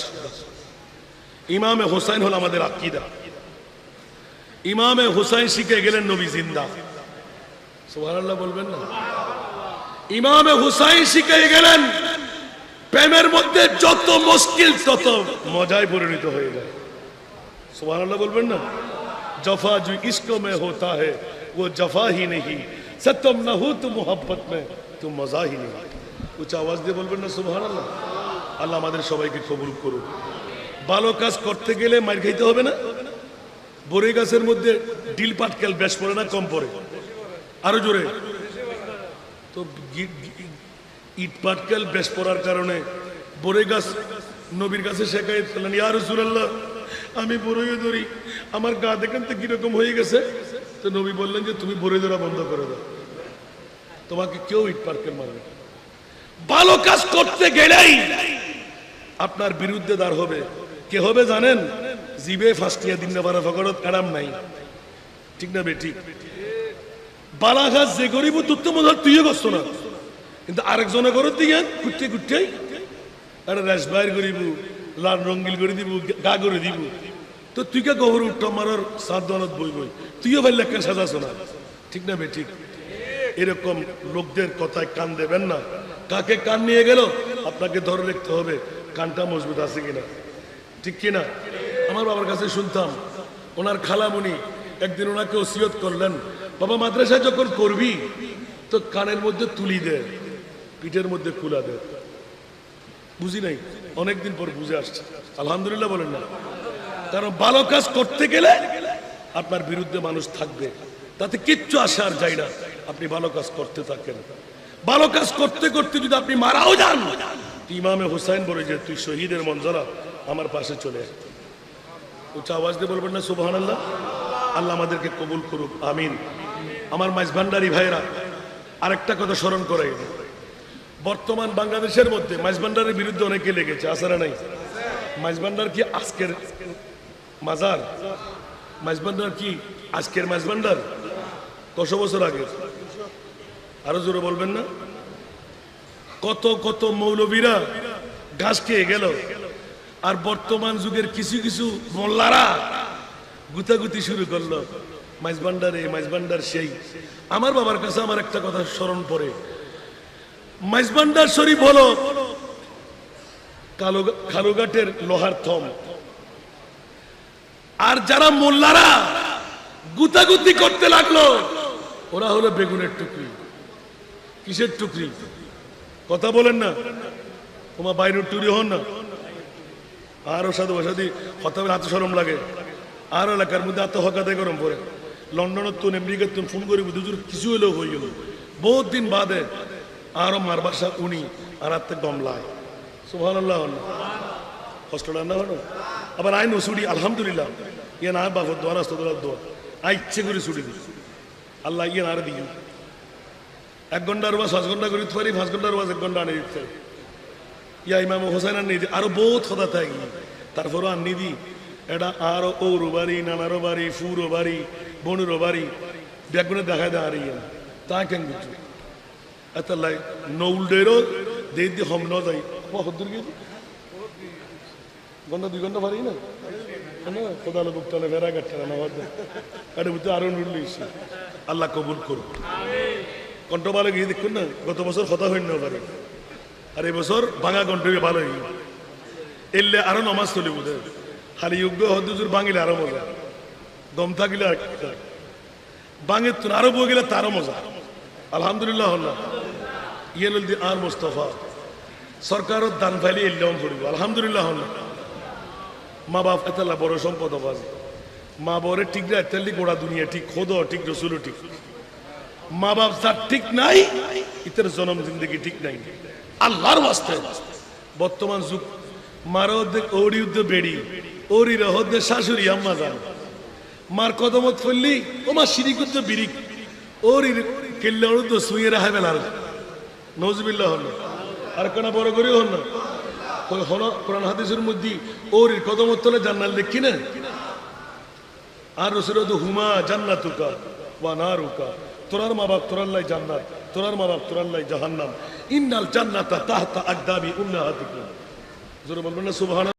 ইমামে হুসাইন হল আমাদের আকীদা। ইমামে হুসাইন শিখে গেলেন নবী জিন্দা। সুবহানাল্লাহ বলবেন না? ইমামে হুসাইন শিখে গেলেন প্রেমের মধ্যে যত মুশকিল তত মজায় পরিণত হয়ে যায়। সুবহানাল্লাহ বলবেন না? जफा जो इश्क में होता है वो जफा ही नहीं, सतम न हो तो मोहब्बत में तो मजा ही नहीं। উচ্চ আওয়াজ দিয়ে বলবেন না সুবহানাল্লাহ? আল্লাহ আমাদের সবাইকে কবুল করুন। ভালো কাজ করতে গেলে মার খাইতে হবে না? বড়ই গাছের মধ্যে ডিল পাটকেল বেশ পড়ে না কম পড়ে? আরো জোরে। তো ইট পাটকেল বেশ পড়ার কারণে বড়ই গাছ নবীর কাছে শেখায় ফেলেন, ইয়া রাসূলুল্লাহ আমি বড়ই ধরি, আমার গা দেখেন তো কিরকম হয়ে গেছে। তো নবী বললেন যে তুমি বড়ই ধরা বন্ধ করে দাও, তোমাকে কেউ ইট পাটকেল মারবে। ভালো কাজ করতে গেলেই আপনার বিরুদ্ধে দাঁড় হবে। কে হবে জানেন? জিবে ফাঁসটিয়া দিন না পারা ফকরত আরাম নাই। ঠিক না বেঠিক? বালা গাছ যে গরিব তুত্ত মজার তুইও করছো না, কিন্তু আরেকজনে করত দিয়ে কুটতে কুটতেই আরে রেশ বাইর করিব, লাল রঙ্গিল করে দিব, গা করে দিব। তো তুই কে গহর উঠতো আমার সাত দলত বই বই তুইও ভাই লেখা সাজাছো না, ঠিক না বে ঠিক? এরকম লোকদের কথায় কান দেবেন না। কাকে কান নিয়ে গেল আপনাকে ধরে রাখতে হবে কানটা মজবুত আছে কিনা, ঠিক কিনা? আমার বাবার কাছে শুনতাম, ওনার খালামুনি একদিন ওনাকে ওসিয়ত করলেন, বাবা মাদ্রাসায় যখন করবি তো কানের মধ্যে তুলি দে, পিঠের মধ্যে কুলা দে। বুঝি নাই, অনেকদিন পর বুঝে আসছে, আলহামদুলিল্লাহ বলেন না? কারণ ভালো কাজ করতে গেলে আপনার বিরুদ্ধে মানুষ থাকবে, তাতে কিচ্ছু আসে আর যায় না। আপনি ভালো কাজ করতে থাকেন, ভালো কাজ করতে করতে যদি আপনি মারাও যান, ইমামে হুসাইন বলে যে তুই শহীদের মঞ্জরা আমার পাশে চলে আয়। উচ্চ আওয়াজ দিয়ে বলবেন না সুবহানাল্লাহ? আল্লাহ আমাদেরকে কবুল করুক, আমিন। আমার মাইজভান্ডারি ভাইরা আরেকটা কথা স্মরণ করে, বর্তমান বাংলাদেশের মধ্যে মাইজভান্ডারের বিরুদ্ধে অনেকে লেগেছে, আসারা নাই? মাইজভান্ডার কি আজকের মাজার? মাইজভান্ডার কি আজকের মাইজভান্ডার? কত বছর আগে? আরো জোরে বলবেন না? কত কত মৌলবীরা ঘাস খেয়ে গেল, আর বর্তমান যুগের কিছু কিছু মোল্লারা গুতাগুতি শুরু করলো মাইজভান্ডারে, মাইজভান্ডার সেই। আমার বাবার কাছে আমার একটা কথা স্মরণ পড়ে, মাইজভান্ডার শরীফ হলো কালুঘাটের লোহার থম, আর যারা মোল্লারা গুতাগুতি করতে লাগলো ওরা হলো বেগুনের টুকরি। কিসের টুকরি? কথা বলেন না, তোমার বাইরের টুরি হন না। আরো সাধু সাধি কথা বলে হাতে সরম লাগে, আর এলাকার মধ্যে আত্মহকাতে গরম পড়ে। লন্ডনের তুন আমেরিকার তুন ফোন করি দুজোর কিছু হলেও হয়ে গেল, বহুত দিন বাদে আরো মার বাসা উনি আর হাতে গমলায়। সুবহানাল্লাহ, কষ্ট রান্না হলো। আবার আইন ছুটি আলহামদুলিল্লাহ, ইয়ে না বাবর দোয়া রাস্তা দোয়া আই ইচ্ছে করে ছুটি দিই, আল্লাহ ইয়ে আর দিই 1 ঘন্টার ওয়াজ 5 ঘন্টা করে দিতে পারি, 5 ঘন্টার ওয়াজ 1 ঘন্টা আনে দিতে পারি। ইয়া ইমাম হোসেন আর নিদি আরো বহুত কথা থাকি, তারপরও আর নিদি এটা আরো ওর বাড়ি, নানারও বাড়ি, ফুরো বাড়ি, বনুরও বাড়ি ব্যাগুনে দেখায় দেয় আর ইয়ে না তা কেন বুঝু এত লাই নৌলডেরও দিয়ে দিয়ে হম ন যাই হদ্দুর গিয়ে ঘন্টা 2 ঘন্টা পারি না কোদালো বুকটালে বেড়া কাটছে না এটা বুঝতে আরো নুড়লি। আল্লাহ কবুল করুক। কণ্ঠ ভালো গিয়ে দেখুন না, গত বছর কথা হইন না পারে, আর এবছর ভাঙা কণ্ঠ ভালো হয়ে এলে আরো নমাজ চলে বুঝে খালি যোগ্য হদ্দুজুর ভাঙিলে আরো মজা, দম থাকিলে বাঙের তুন আরো বই গেলে তারও মজা। আলহামদুলিল্লাহ হল্লা ইয়েল দি আর মোস্তফা সরকারের দান ফাইলে এলাম পড়ব আলহামদুলিল্লাহ হল্লা। মা বাপ এতলা বড় সম্পদ আবাজ, মা বরে ঠিক না এতালি গোড়া দুনিয়া ঠিক, খোদ ঠিক, রসুলও ঠিক। মা বাপ যার ঠিক নাই ইতার জনম জিন্দগি ঠিক নাই। আল্লাহর ওয়াস্তে বর্তমান যুগ মার ওরি উদ্দে বেড়ি ওরি রহদ্দে শাশুড়ি আম্মা যান মার কদমত ফললি ও মা সিঁড়ি করতে বিরিক ওরি কেল্লা উড়ুদ্দ শুয়ে রাখা বেলার নজবিল্লাহ হল আর কেনা বড় করে হল না হল কোরআন হাদিসের মধ্যে ওর কদমত তলে জান্নাত লিখি না। আর রসুল হুমা জান্নাতুকা ওয়া নারুকা, তোরার মা বাপ তোরার লাই জান্নাত, তোরার মা বাপ তোরার লাই জাহান্নাম। ইন্নাল জান্নাতা তাহতা আকদামি উম্মাহাতিকুম। জোরে বলবেন না সুবহানাল্লাহ।